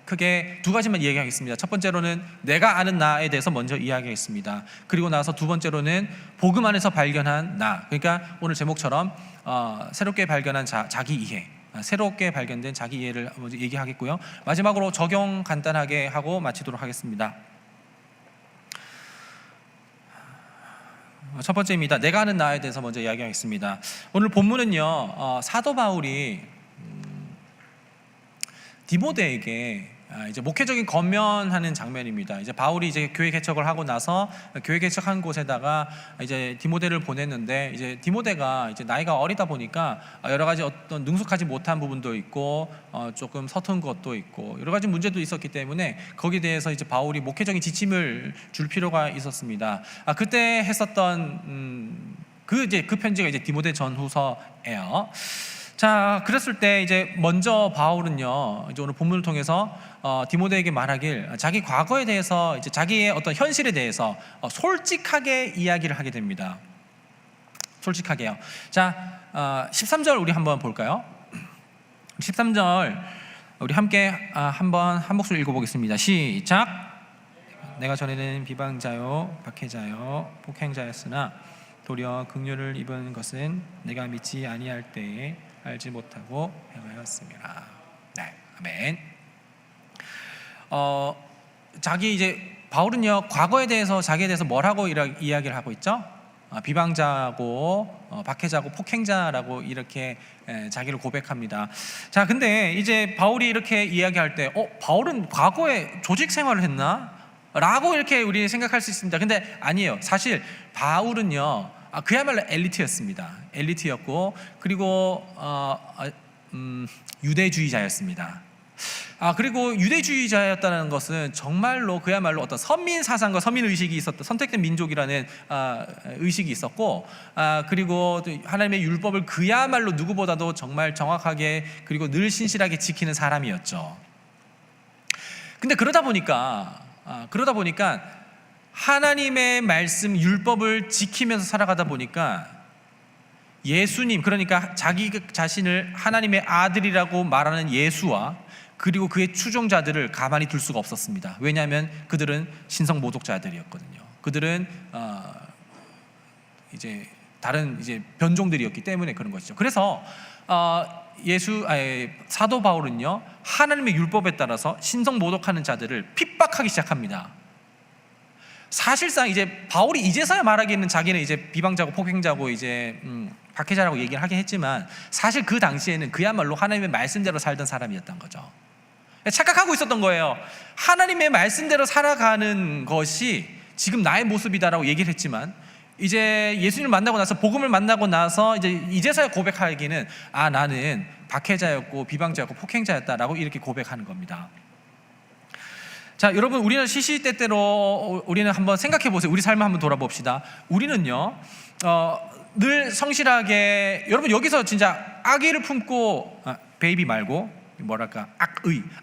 크게 2가지만 이야기하겠습니다. 첫 번째로는 내가 아는 나에 대해서 먼저 이야기하겠습니다. 그리고 나서 2번째로는 복음 안에서 발견한 나, 그러니까 오늘 제목처럼 새롭게 발견한 자기 이해, 새롭게 발견된 자기 이해를 먼저 얘기하겠고요, 마지막으로 적용 간단하게 하고 마치도록 하겠습니다. 첫 번째입니다. 내가 아는 나에 대해서 먼저 이야기하겠습니다. 오늘 본문은요, 사도 바울이 디모데에게 이제 목회적인 권면하는 장면입니다. 이제 바울이 이제 교회 개척을 하고 나서 교회 개척한 곳에다가 이제 디모데를 보냈는데, 이제 디모데가 이제 나이가 어리다 보니까 여러 가지 어떤 능숙하지 못한 부분도 있고 조금 서툰 것도 있고 여러 가지 문제도 있었기 때문에 거기에 대해서 이제 바울이 목회적인 지침을 줄 필요가 있었습니다. 그때 했었던 그 편지가 이제 디모데 전후서예요. 자, 그랬을 때 이제 먼저 바울은요, 이제 오늘 본문을 통해서 디모데에게 말하길, 자기 과거에 대해서, 이제 자기의 어떤 현실에 대해서 솔직하게 이야기를 하게 됩니다. 솔직하게요. 자, 13절 우리 한번 볼까요? 13절 우리 함께 한번 한 목소리 읽어보겠습니다. 시작. 내가 전에는 비방자요 박해자요 폭행자였으나 도리어 긍휼을 입은 것은 내가 믿지 아니할 때에 알지 못하고 행하였습니다. 네, 아멘. 자기 이제 바울은요, 과거에 대해서 자기에 대해서 뭐라고 이야기를 하고 있죠? 비방자고 박해자고 폭행자라고 이렇게 자기를 고백합니다. 자, 근데 이제 바울이 이렇게 이야기할 때 바울은 과거에 조직 생활을 했나? 라고 이렇게 우리 생각할 수 있습니다. 근데 아니에요. 사실 바울은요, 그야말로 엘리트였습니다. 엘리트였고, 그리고 유대주의자였습니다. 그리고 유대주의자였다는 것은 정말로 그야말로 어떤 선민 사상과 선민 의식이 있었던, 선택된 민족이라는 의식이 있었고, 그리고 하나님의 율법을 그야말로 누구보다도 정말 정확하게 그리고 늘 신실하게 지키는 사람이었죠. 근데 그러다 보니까 하나님의 말씀 율법을 지키면서 살아가다 보니까 예수님, 그러니까 자기 자신을 하나님의 아들이라고 말하는 예수와 그리고 그의 추종자들을 가만히 둘 수가 없었습니다. 왜냐하면 그들은 신성 모독자들이었거든요. 그들은 이제 다른 이제 변종들이었기 때문에 그런 것이죠. 그래서 사도 바울은요, 하나님의 율법에 따라서 신성 모독하는 자들을 핍박하기 시작합니다. 사실상 이제 바울이 이제서야 말하기에는 자기는 이제 비방자고 폭행자고 이제 박해자라고 얘기를 하긴 했지만, 사실 그 당시에는 그야말로 하나님의 말씀대로 살던 사람이었던 거죠. 착각하고 있었던 거예요. 하나님의 말씀대로 살아가는 것이 지금 나의 모습이다라고 얘기를 했지만, 이제 예수님을 만나고 나서, 복음을 만나고 나서 이제서야 고백하기는 나는 박해자였고 비방자였고 폭행자였다라고 이렇게 고백하는 겁니다. 자, 여러분, 우리는 시시때때로 우리는 한번 생각해 보세요. 우리 삶을 한번 돌아봅시다. 우리는요, 늘 성실하게, 여러분 여기서 진짜 악의를 품고, 베이비 말고 뭐랄까,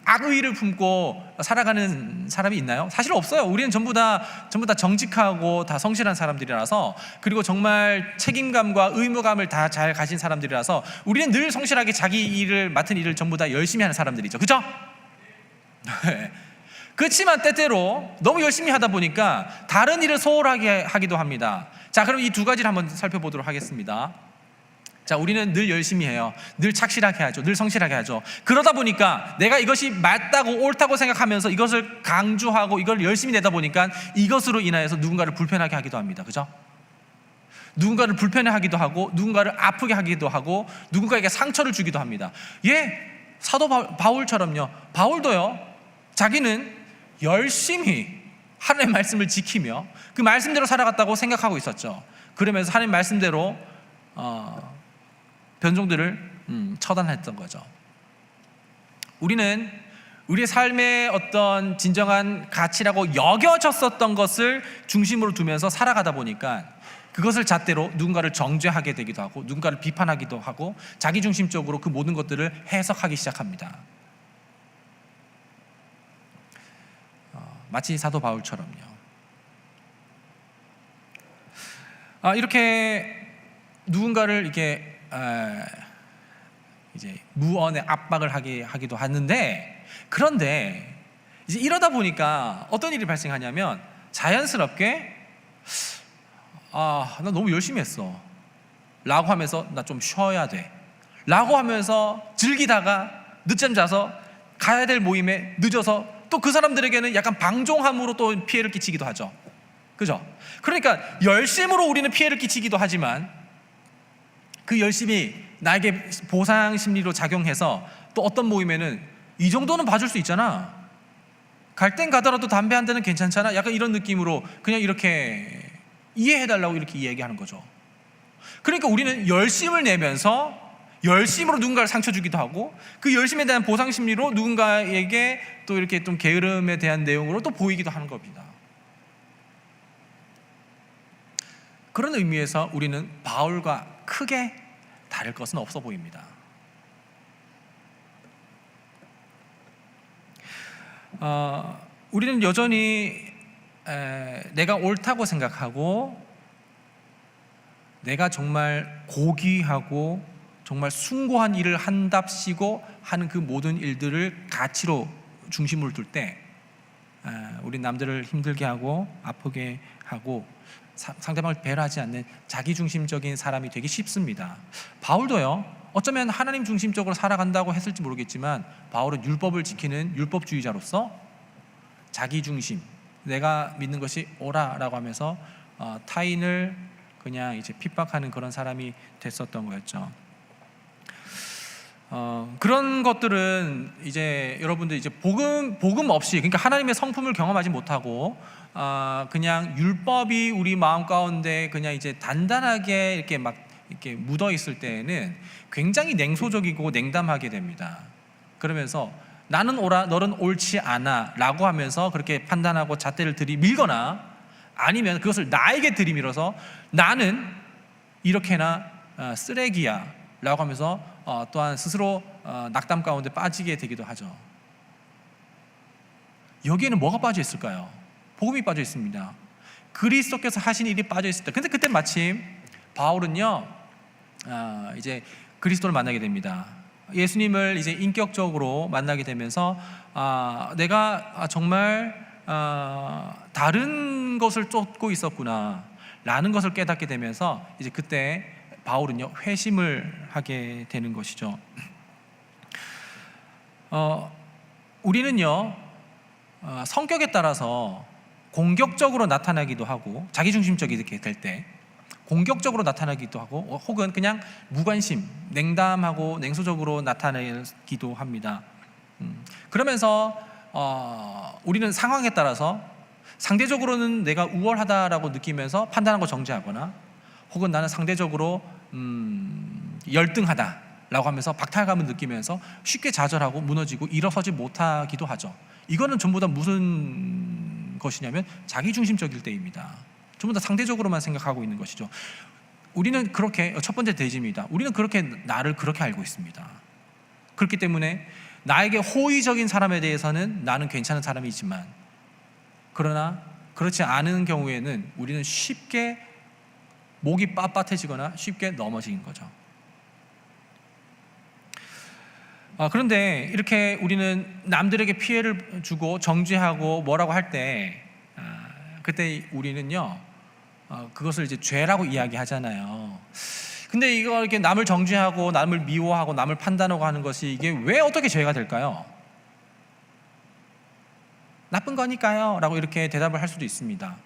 악의를 품고 살아가는 사람이 있나요? 사실 없어요. 우리는 전부 다 정직하고 다 성실한 사람들이라서, 그리고 정말 책임감과 의무감을 다 잘 가진 사람들이라서 우리는 늘 성실하게 자기 맡은 일을 전부 다 열심히 하는 사람들이죠. 그죠? 그렇지만 때때로 너무 열심히 하다 보니까 다른 일을 소홀하게 하기도 합니다. 자, 그럼 이 두 가지를 한번 살펴보도록 하겠습니다. 자, 우리는 늘 열심히 해요. 늘 착실하게 하죠. 늘 성실하게 하죠. 그러다 보니까 내가 이것이 맞다고 옳다고 생각하면서 이것을 강조하고 이걸 열심히 내다 보니까 이것으로 인하여서 누군가를 불편하게 하기도 합니다. 그죠? 누군가를 불편해하기도 하고, 누군가를 아프게 하기도 하고, 누군가에게 상처를 주기도 합니다. 사도 바울처럼요, 바울도요, 자기는 열심히 하나님의 말씀을 지키며 그 말씀대로 살아갔다고 생각하고 있었죠. 그러면서 하나님 말씀대로 변종들을 처단했던 거죠. 우리는 우리의 삶의 어떤 진정한 가치라고 여겨졌었던 것을 중심으로 두면서 살아가다 보니까 그것을 잣대로 누군가를 정죄하게 되기도 하고, 누군가를 비판하기도 하고, 자기중심적으로 그 모든 것들을 해석하기 시작합니다. 마치 사도 바울처럼요. 이렇게 누군가를 이렇게 이제 무언의 압박을 하기도 하는데, 그런데 이제 이러다 보니까 어떤 일이 발생하냐면, 자연스럽게 나 너무 열심히 했어 라고 하면서 나 좀 쉬어야 돼 라고 하면서 즐기다가 늦잠 자서 가야 될 모임에 늦어서 또 그 사람들에게는 약간 방종함으로 또 피해를 끼치기도 하죠. 그죠? 그러니까 열심으로 우리는 피해를 끼치기도 하지만 그 열심이 나에게 보상 심리로 작용해서 또 어떤 모임에는 이 정도는 봐줄 수 있잖아, 갈 땐 가더라도 담배 한 대는 괜찮잖아, 약간 이런 느낌으로 그냥 이렇게 이해해달라고 이렇게 이야기하는 거죠. 그러니까 우리는 열심을 내면서 열심으로 누군가를 상처 주기도 하고 그 열심에 대한 보상 심리로 누군가에게 또 이렇게 좀 게으름에 대한 내용으로 또 보이기도 하는 겁니다. 그런 의미에서 우리는 바울과 크게 다를 것은 없어 보입니다. 우리는 여전히 내가 옳다고 생각하고 내가 정말 고귀하고 정말 숭고한 일을 한답시고 하는 그 모든 일들을 가치로 중심으로 둘 때 우리 남들을 힘들게 하고 아프게 하고 상대방을 배려하지 않는 자기중심적인 사람이 되기 쉽습니다. 바울도요, 어쩌면 하나님 중심적으로 살아간다고 했을지 모르겠지만 바울은 율법을 지키는 율법주의자로서 자기중심, 내가 믿는 것이 옳아라고 하면서 타인을 그냥 이제 핍박하는 그런 사람이 됐었던 거였죠. 그런 것들은 이제 여러분들 이제 복음 없이, 그러니까 하나님의 성품을 경험하지 못하고 그냥 율법이 우리 마음 가운데 그냥 이제 단단하게 이렇게 막 이렇게 묻어 있을 때에는 굉장히 냉소적이고 냉담하게 됩니다. 그러면서 나는 옳아, 너는 옳지 않아라고 하면서 그렇게 판단하고 잣대를 들이밀거나 아니면 그것을 나에게 들이밀어서 나는 이렇게나 쓰레기야라고 하면서 또한 스스로 낙담 가운데 빠지게 되기도 하죠. 여기에는 뭐가 빠져 있을까요? 복음이 빠져 있습니다. 그리스도께서 하신 일이 빠져 있을 때. 근데 그때 마침 바울은요, 이제 그리스도를 만나게 됩니다. 예수님을 이제 인격적으로 만나게 되면서 내가 정말 다른 것을 쫓고 있었구나 라는 것을 깨닫게 되면서 이제 그때 바울은요 회심을 하게 되는 것이죠. 우리는요 성격에 따라서 공격적으로 나타나기도 하고 자기중심적이게 될 때 공격적으로 나타나기도 하고 혹은 그냥 무관심, 냉담하고 냉소적으로 나타나기도 합니다. 그러면서 우리는 상황에 따라서 상대적으로는 내가 우월하다라고 느끼면서 판단하고 정죄하거나 혹은 나는 상대적으로 열등하다라고 하면서 박탈감을 느끼면서 쉽게 좌절하고 무너지고 일어서지 못하기도 하죠. 이거는 전부 다 무슨 것이냐면 자기중심적일 때입니다. 전부 다 상대적으로만 생각하고 있는 것이죠. 우리는 그렇게, 첫 번째 대지입니다. 우리는 그렇게 나를 그렇게 알고 있습니다. 그렇기 때문에 나에게 호의적인 사람에 대해서는 나는 괜찮은 사람이지만 그러나 그렇지 않은 경우에는 우리는 쉽게 목이 빳빳해지거나 쉽게 넘어지는 거죠. 그런데 이렇게 우리는 남들에게 피해를 주고 정죄하고 뭐라고 할 때 그때 우리는요 그것을 이제 죄라고 이야기하잖아요. 근데 이거 이렇게 남을 정죄하고 남을 미워하고 남을 판단하고 하는 것이 이게 왜 어떻게 죄가 될까요? 나쁜 거니까요 라고 이렇게 대답을 할 수도 있습니다.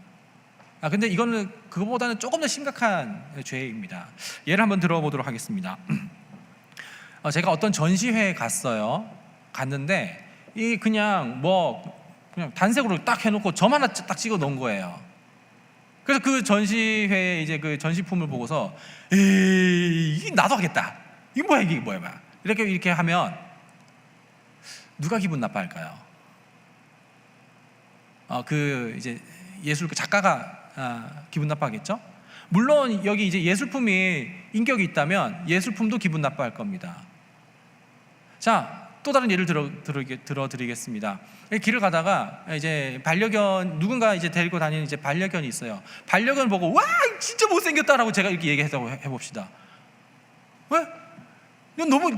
근데 이거는 그거보다는 조금 더 심각한 죄입니다. 예를 한번 들어보도록 하겠습니다. 제가 어떤 전시회에 갔는데 이 그냥 단색으로 딱 해놓고 점 하나 딱 찍어 놓은 거예요. 그래서 그 전시회에 이제 그 전시품을 보고서 이게 나도 하겠다. 이게 뭐야? 이렇게 하면 누가 기분 나빠할까요? 그 이제 예술 작가가 기분 나빠하겠죠? 물론 여기 이제 예술품이 인격이 있다면 예술품도 기분 나빠할 겁니다. 자, 또 다른 예를 들어드리겠습니다. 길을 가다가 이제 반려견 누군가 이제 데리고 다니는 이제 반려견이 있어요. 반려견 보고 와 진짜 못생겼다라고 제가 이렇게 얘기했다고 해봅시다. 왜? 너무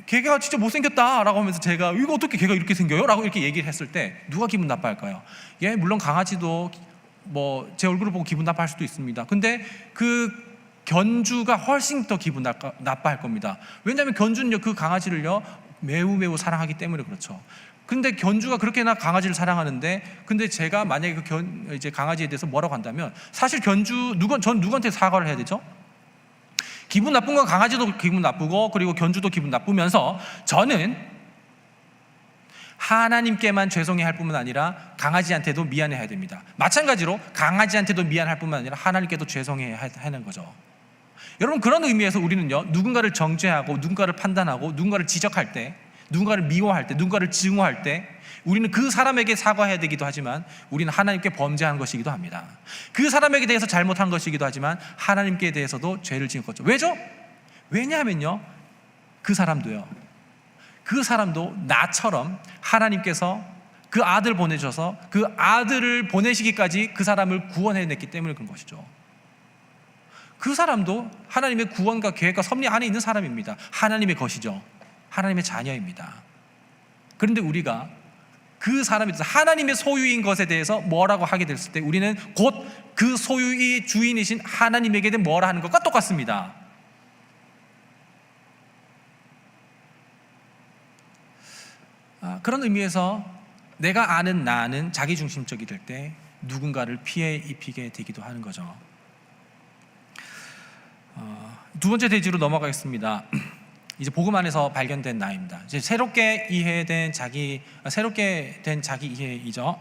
걔가 진짜 못생겼다라고 하면서 제가 이거 어떻게 걔가 이렇게 생겨요? 라고 이렇게 얘기를 했을 때 누가 기분 나빠할까요? 물론 강아지도 제 얼굴을 보고 기분 나빠할 수도 있습니다. 근데 그 견주가 훨씬 더 기분 나빠할 겁니다. 왜냐하면 견주는요 그 강아지를요 매우 사랑하기 때문에 그렇죠. 근데 견주가 그렇게나 강아지를 사랑하는데, 근데 제가 만약에 이제 강아지에 대해서 뭐라고 한다면, 사실 전 누구한테 사과를 해야 되죠? 기분 나쁜 건 강아지도 기분 나쁘고, 그리고 견주도 기분 나쁘면서, 저는 하나님께만 죄송해야 할 뿐만 아니라 강아지한테도 미안해야 됩니다. 마찬가지로 강아지한테도 미안할 뿐만 아니라 하나님께도 죄송해야 하는 거죠. 여러분, 그런 의미에서 우리는요, 누군가를 정죄하고 누군가를 판단하고 누군가를 지적할 때, 누군가를 미워할 때, 누군가를 증오할 때 우리는 그 사람에게 사과해야 되기도 하지만 우리는 하나님께 범죄한 것이기도 합니다. 그 사람에게 대해서 잘못한 것이기도 하지만 하나님께 대해서도 죄를 지은 거죠. 왜죠? 왜냐하면요, 그 사람도 나처럼 하나님께서 그 아들 보내셔서 그 아들을 보내시기까지 그 사람을 구원해냈기 때문에 그런 것이죠. 그 사람도 하나님의 구원과 계획과 섭리 안에 있는 사람입니다. 하나님의 것이죠. 하나님의 자녀입니다. 그런데 우리가 그 사람에 대해서, 하나님의 소유인 것에 대해서 뭐라고 하게 됐을 때 우리는 곧 그 소유의 주인이신 하나님에게 뭐라 하는 것과 똑같습니다. 그런 의미에서 내가 아는 나는 자기중심적이 될 때 누군가를 피해 입히게 되기도 하는 거죠. 두 번째 대지로 넘어가겠습니다. 이제 복음 안에서 발견된 나입니다. 이제 새롭게 된 자기 이해이죠.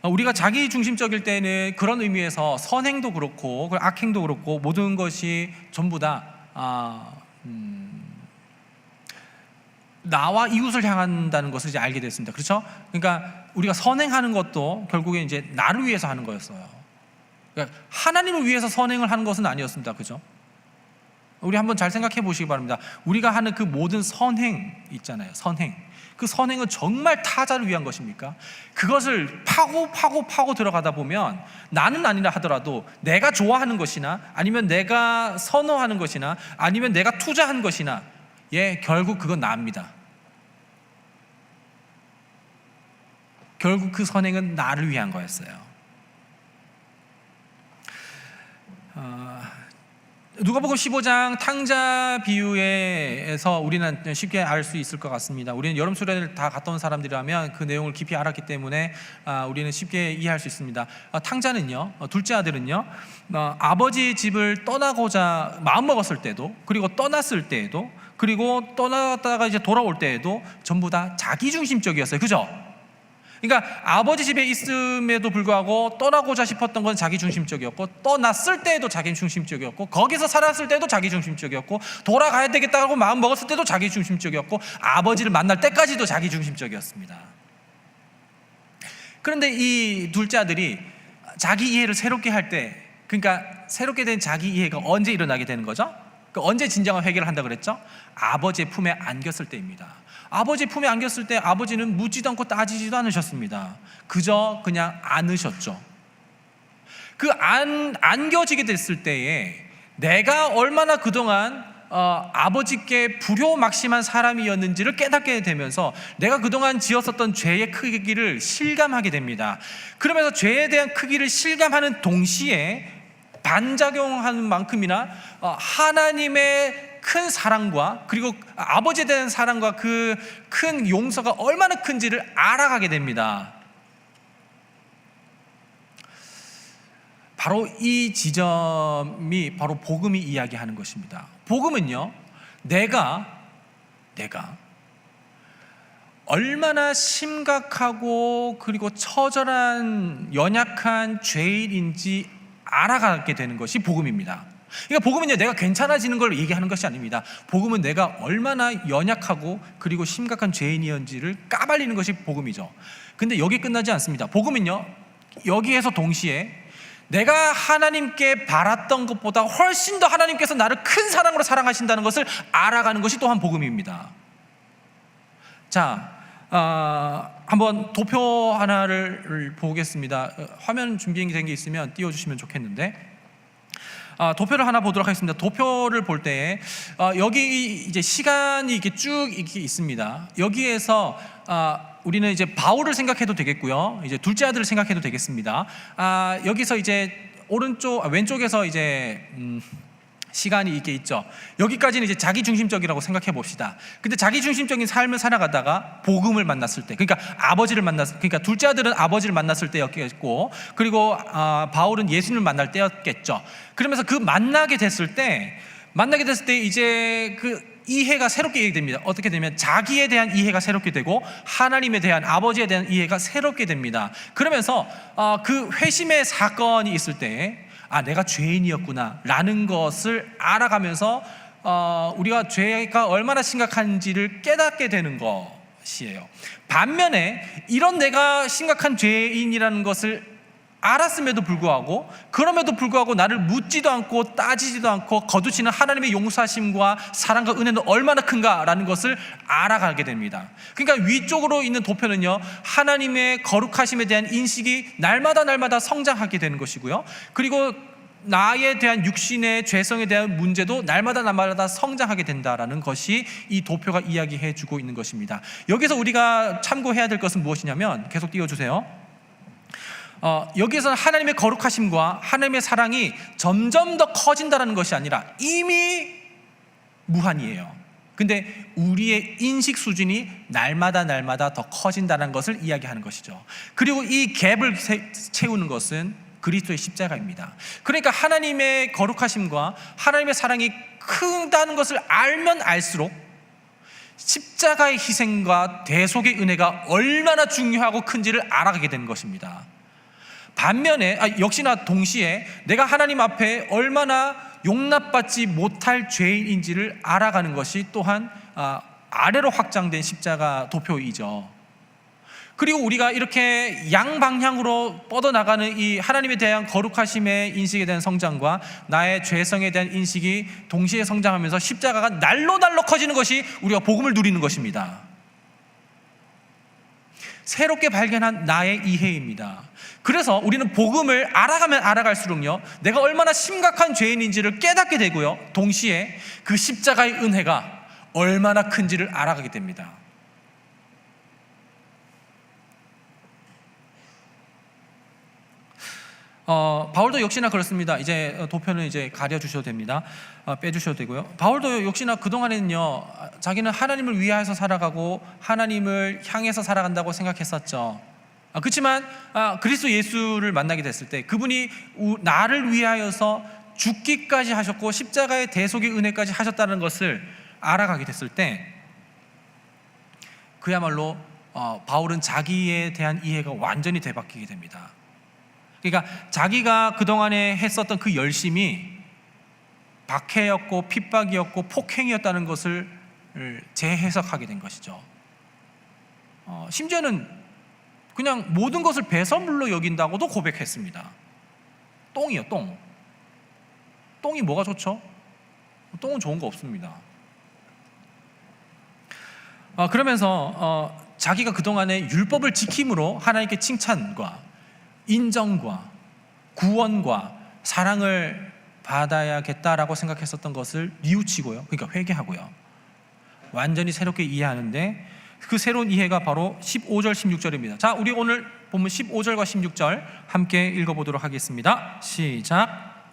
우리가 자기 중심적일 때는 그런 의미에서 선행도 그렇고 악행도 그렇고 모든 것이 전부 다 나와 이웃을 향한다는 것을 이제 알게 됐습니다. 그렇죠? 그러니까 우리가 선행하는 것도 결국에 이제 나를 위해서 하는 거였어요. 그러니까 하나님을 위해서 선행을 하는 것은 아니었습니다. 그죠? 우리 한번 잘 생각해 보시기 바랍니다. 우리가 하는 그 모든 선행 있잖아요. 선행. 그 선행은 정말 타자를 위한 것입니까? 그것을 파고 들어가다 보면 나는 아니라 하더라도 내가 좋아하는 것이나 아니면 내가 선호하는 것이나 아니면 내가 투자한 것이나 결국 그건 나입니다. 결국 그 선행은 나를 위한 거였어요. 누가복음 15장 탕자 비유에서 우리는 쉽게 알 수 있을 것 같습니다. 우리는 여름 수련회를 다 갔다 온 사람들이라면 그 내용을 깊이 알았기 때문에 우리는 쉽게 이해할 수 있습니다. 탕자는요, 둘째 아들은요, 아버지의 집을 떠나고자 마음먹었을 때도, 그리고 떠났을 때에도, 그리고 떠나다가 이제 돌아올 때에도 전부 다 자기중심적이었어요. 그죠? 그러니까 아버지 집에 있음에도 불구하고 떠나고자 싶었던 건 자기중심적이었고, 떠났을 때에도 자기중심적이었고, 거기서 살았을 때도 자기중심적이었고, 돌아가야 되겠다고 마음 먹었을 때도 자기중심적이었고, 아버지를 만날 때까지도 자기중심적이었습니다. 그런데 이 둘째 아들이 자기 이해를 새롭게 할 때, 그러니까 새롭게 된 자기 이해가 언제 일어나게 되는 거죠? 언제 진정한 회개를 한다고 그랬죠? 아버지의 품에 안겼을 때입니다. 아버지 품에 안겼을 때 아버지는 묻지도 않고 따지지도 않으셨습니다. 그저 그냥 안으셨죠. 그 안겨지게 됐을 때에 내가 얼마나 그동안 아버지께 불효막심한 사람이었는지를 깨닫게 되면서 내가 그동안 지었었던 죄의 크기를 실감하게 됩니다. 그러면서 죄에 대한 크기를 실감하는 동시에 반작용하는 만큼이나 하나님의 큰 사랑과 그리고 아버지에 대한 사랑과 그 큰 용서가 얼마나 큰지를 알아가게 됩니다. 바로 이 지점이 바로 복음이 이야기하는 것입니다. 복음은요, 내가 얼마나 심각하고 그리고 처절한 연약한 죄인인지 알아가게 되는 것이 복음입니다. 그러니까 복음은요, 내가 괜찮아지는 걸 얘기하는 것이 아닙니다. 복음은 내가 얼마나 연약하고 그리고 심각한 죄인이었는지를 까발리는 것이 복음이죠. 근데 여기 끝나지 않습니다. 복음은요, 여기에서 동시에 내가 하나님께 바랐던 것보다 훨씬 더 하나님께서 나를 큰 사랑으로 사랑하신다는 것을 알아가는 것이 또한 복음입니다. 자, 한번 도표 하나를 보겠습니다. 화면 준비된 게 있으면 띄워주시면 좋겠는데, 도표를 하나 보도록 하겠습니다. 도표를 볼 때에 여기 이제 시간이 이렇게 쭉 이렇게 있습니다. 여기에서 우리는 이제 바울을 생각해도 되겠고요. 이제 둘째 아들을 생각해도 되겠습니다. 여기서 이제 왼쪽에서 이제 시간이 이렇게 있죠. 여기까지는 이제 자기중심적이라고 생각해 봅시다. 근데 자기중심적인 삶을 살아가다가 복음을 만났을 때, 그러니까 그러니까 둘째 아들은 아버지를 만났을 때였겠고, 그리고 바울은 예수님을 만날 때였겠죠. 그러면서 그 만나게 됐을 때 이제 그 이해가 새롭게 됩니다. 어떻게 되면 자기에 대한 이해가 새롭게 되고 하나님에 대한, 아버지에 대한 이해가 새롭게 됩니다. 그러면서 그 회심의 사건이 있을 때 내가 죄인이었구나 라는 것을 알아가면서 우리가 죄가 얼마나 심각한지를 깨닫게 되는 것이에요. 반면에 이런 내가 심각한 죄인이라는 것을 알았음에도 불구하고, 그럼에도 불구하고 나를 묻지도 않고 따지지도 않고 거두시는 하나님의 용서하심과 사랑과 은혜는 얼마나 큰가라는 것을 알아가게 됩니다. 그러니까 위쪽으로 있는 도표는요, 하나님의 거룩하심에 대한 인식이 날마다 성장하게 되는 것이고요, 그리고 나에 대한 육신의 죄성에 대한 문제도 날마다 성장하게 된다라는 것이 이 도표가 이야기해 주고 있는 것입니다. 여기서 우리가 참고해야 될 것은 무엇이냐면, 계속 띄워주세요. 여기에서는 하나님의 거룩하심과 하나님의 사랑이 점점 더 커진다는 것이 아니라 이미 무한이에요. 근데 우리의 인식 수준이 날마다 더 커진다는 것을 이야기하는 것이죠. 그리고 이 갭을 채우는 것은 그리스도의 십자가입니다. 그러니까 하나님의 거룩하심과 하나님의 사랑이 크다는 것을 알면 알수록 십자가의 희생과 대속의 은혜가 얼마나 중요하고 큰지를 알아가게 되는 것입니다. 반면에 역시나 동시에 내가 하나님 앞에 얼마나 용납받지 못할 죄인인지를 알아가는 것이 또한 아래로 확장된 십자가 도표이죠. 그리고 우리가 이렇게 양방향으로 뻗어나가는 이 하나님에 대한 거룩하심의 인식에 대한 성장과 나의 죄성에 대한 인식이 동시에 성장하면서 십자가가 날로 커지는 것이 우리가 복음을 누리는 것입니다. 새롭게 발견한 나의 이해입니다. 그래서 우리는 복음을 알아가면 알아갈수록요, 내가 얼마나 심각한 죄인인지를 깨닫게 되고요, 동시에 그 십자가의 은혜가 얼마나 큰지를 알아가게 됩니다. 바울도 역시나 그렇습니다. 이제 도표는 이제 가려주셔도 됩니다. 빼주셔도 되고요. 바울도 역시나 그동안에는요, 자기는 하나님을 위하여서 살아가고 하나님을 향해서 살아간다고 생각했었죠. 그렇지만 그리스도 예수를 만나게 됐을 때 그분이 나를 위하여서 죽기까지 하셨고 십자가의 대속의 은혜까지 하셨다는 것을 알아가게 됐을 때 그야말로 바울은 자기에 대한 이해가 완전히 되바뀌게 됩니다. 그러니까 자기가 그동안에 했었던 그 열심이 박해였고 핍박이었고 폭행이었다는 것을 재해석하게 된 것이죠. 심지어는 그냥 모든 것을 배설물로 여긴다고도 고백했습니다. 똥이요, 똥. 똥이 뭐가 좋죠? 똥은 좋은 거 없습니다. 그러면서 자기가 그동안에 율법을 지킴으로 하나님께 칭찬과 인정과 구원과 사랑을 받아야겠다라고 생각했었던 것을 뉘우치고요, 그러니까 회개하고요, 완전히 새롭게 이해하는데 그 새로운 이해가 바로 15절 16절입니다. 자, 우리 오늘 본문 15절과 16절 함께 읽어보도록 하겠습니다. 시작.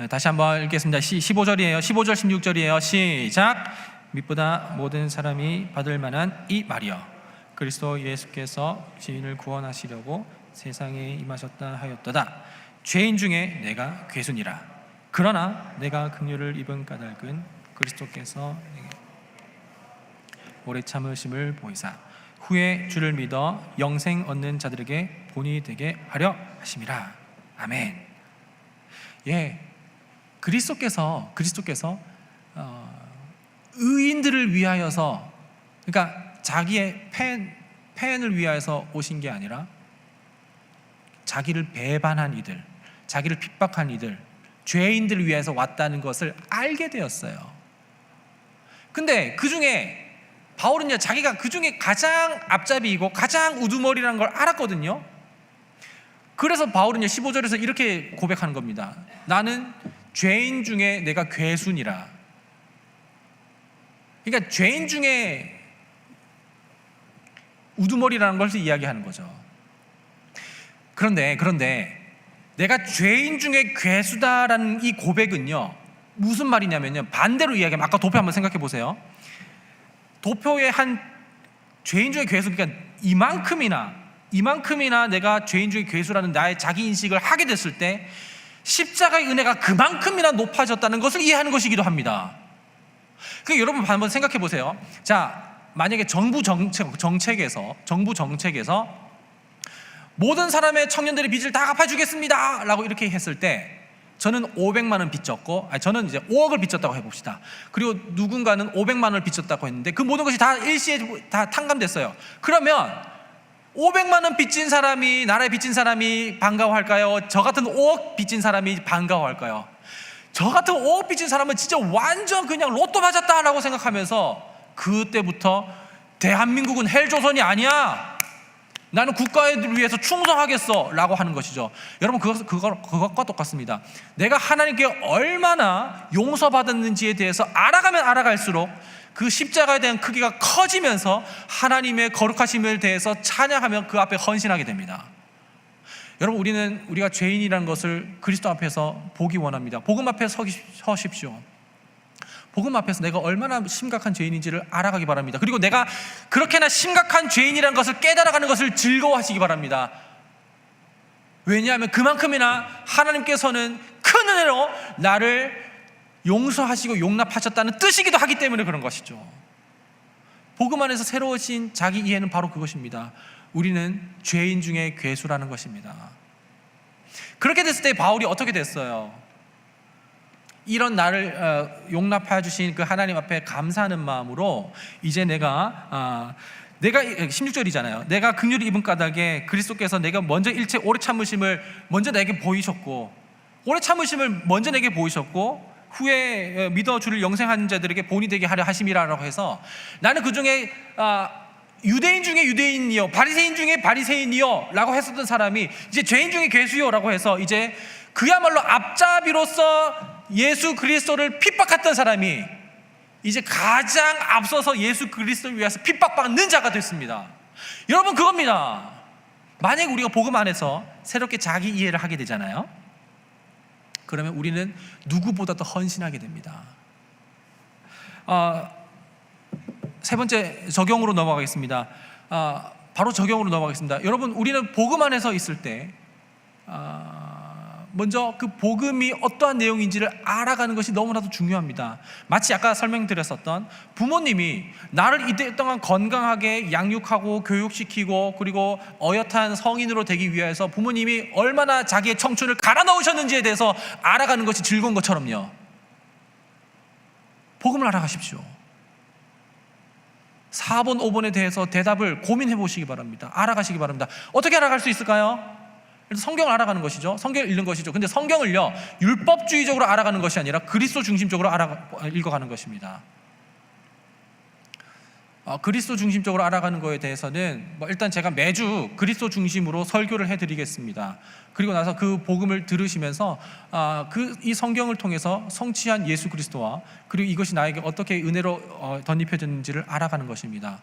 다시 한번 읽겠습니다. 15절이에요. 15절 16절이에요. 시작. 밑보다 모든 사람이 받을 만한 이 말이여, 그리스도 예수께서 죄인을 구원하시려고 세상에 임하셨다 하였도다. 죄인 중에 내가 괴순이라. 그러나 내가 긍휼을 입은 까닭은 그리스도께서 내게 오래 참으심을 보이사 후에 주를 믿어 영생 얻는 자들에게 본이 되게 하려 하심이라. 아멘. 예, 그리스도께서 의인들을 위하여서, 그러니까 자기의 팬을 위하여서 오신 게 아니라 자기를 배반한 이들, 자기를 핍박한 이들, 죄인들을 위해서 왔다는 것을 알게 되었어요. 근데 그 중에 바울은요, 자기가 그 중에 가장 앞잡이이고 가장 우두머리라는 걸 알았거든요. 그래서 바울은요 15절에서 이렇게 고백하는 겁니다. 나는 죄인 중에 내가 괴순이라. 그러니까 죄인 중에 우두머리라는 것을 이야기하는 거죠. 그런데 내가 죄인 중에 괴수다라는 이 고백은요, 무슨 말이냐면요, 반대로 이야기하면, 아까 도표 한번 생각해 보세요. 도표의 한 죄인 중에 괴수, 그러니까 이만큼이나 내가 죄인 중에 괴수라는 나의 자기 인식을 하게 됐을 때 십자가의 은혜가 그만큼이나 높아졌다는 것을 이해하는 것이기도 합니다. 그 여러분 한번 생각해 보세요. 자, 만약에 정부 정책에서 모든 사람의 청년들의 빚을 다 갚아주겠습니다 라고 이렇게 했을 때, 저는 500만 원 빚졌고, 저는 이제 5억을 빚졌다고 해봅시다. 그리고 누군가는 500만 원을 빚졌다고 했는데 그 모든 것이 다 일시에 다 탕감됐어요. 그러면 500만 원 빚진 사람이, 나라에 빚진 사람이 반가워할까요? 저 같은 5억 빚진 사람이 반가워할까요? 저 같은 5억 빚진 사람은 진짜 완전 그냥 로또 맞았다라고 생각하면서 그때부터 대한민국은 헬조선이 아니야, 나는 국가에 위해서 충성하겠어 라고 하는 것이죠. 여러분, 그것과 똑같습니다. 내가 하나님께 얼마나 용서받았는지에 대해서 알아가면 알아갈수록 그 십자가에 대한 크기가 커지면서 하나님의 거룩하심을 대해서 찬양하며 그 앞에 헌신하게 됩니다. 여러분, 우리가 죄인이라는 것을 그리스도 앞에서 보기 원합니다. 복음 앞에 서십시오. 복음 앞에서 내가 얼마나 심각한 죄인인지를 알아가기 바랍니다. 그리고 내가 그렇게나 심각한 죄인이라는 것을 깨달아가는 것을 즐거워하시기 바랍니다. 왜냐하면 그만큼이나 하나님께서는 큰 은혜로 나를 용서하시고 용납하셨다는 뜻이기도 하기 때문에 그런 것이죠. 복음 안에서 새로워진 자기 이해는 바로 그것입니다. 우리는 죄인 중에 괴수라는 것입니다. 그렇게 됐을 때 바울이 어떻게 됐어요? 이런 나를 용납하여 주신 그 하나님 앞에 감사하는 마음으로 이제 내가 16절이잖아요. 내가 긍휼을 입은 까닭에 그리스도께서 내가 먼저 일체 오래 참으심을 먼저 내게 보이셨고, 후에 믿어 주를 영생하는 자들에게 본이 되게 하려 하심이라고 해서, 나는 그 중에 유대인 중에 유대인이요, 바리새인 중에 바리새인이요 라고 했었던 사람이 이제 죄인 중에 괴수요 라고 해서, 이제 그야말로 앞잡이로서 예수 그리스도를 핍박했던 사람이 이제 가장 앞서서 예수 그리스도를 위해서 핍박받는 자가 됐습니다. 여러분, 그겁니다. 만약에 우리가 복음 안에서 새롭게 자기 이해를 하게 되잖아요. 그러면 우리는 누구보다도 헌신하게 됩니다. 세 번째 적용으로 넘어가겠습니다. 바로 적용으로 넘어가겠습니다. 여러분, 우리는 복음 안에서 있을 때 먼저 그 복음이 어떠한 내용인지를 알아가는 것이 너무나도 중요합니다. 마치 아까 설명드렸었던 부모님이 나를 이때 동안 건강하게 양육하고 교육시키고 그리고 어엿한 성인으로 되기 위해서 부모님이 얼마나 자기의 청춘을 갈아 넣으셨는지에 대해서 알아가는 것이 즐거운 것처럼요, 복음을 알아가십시오. 4번, 5번에 대해서 대답을 고민해 보시기 바랍니다. 알아가시기 바랍니다. 어떻게 알아갈 수 있을까요? 성경을 알아가는 것이죠. 성경을 읽는 것이죠. 근데 성경을요, 율법주의적으로 알아가는 것이 아니라 그리스도 중심적으로 읽어가는 것입니다. 그리스도 중심적으로 알아가는 거에 대해서는 일단 제가 매주 그리스도 중심으로 설교를 해드리겠습니다. 그리고 나서 그 복음을 들으시면서 이 성경을 통해서 성취한 예수 그리스도와 그리고 이것이 나에게 어떻게 은혜로 덧입혀졌는지를 알아가는 것입니다.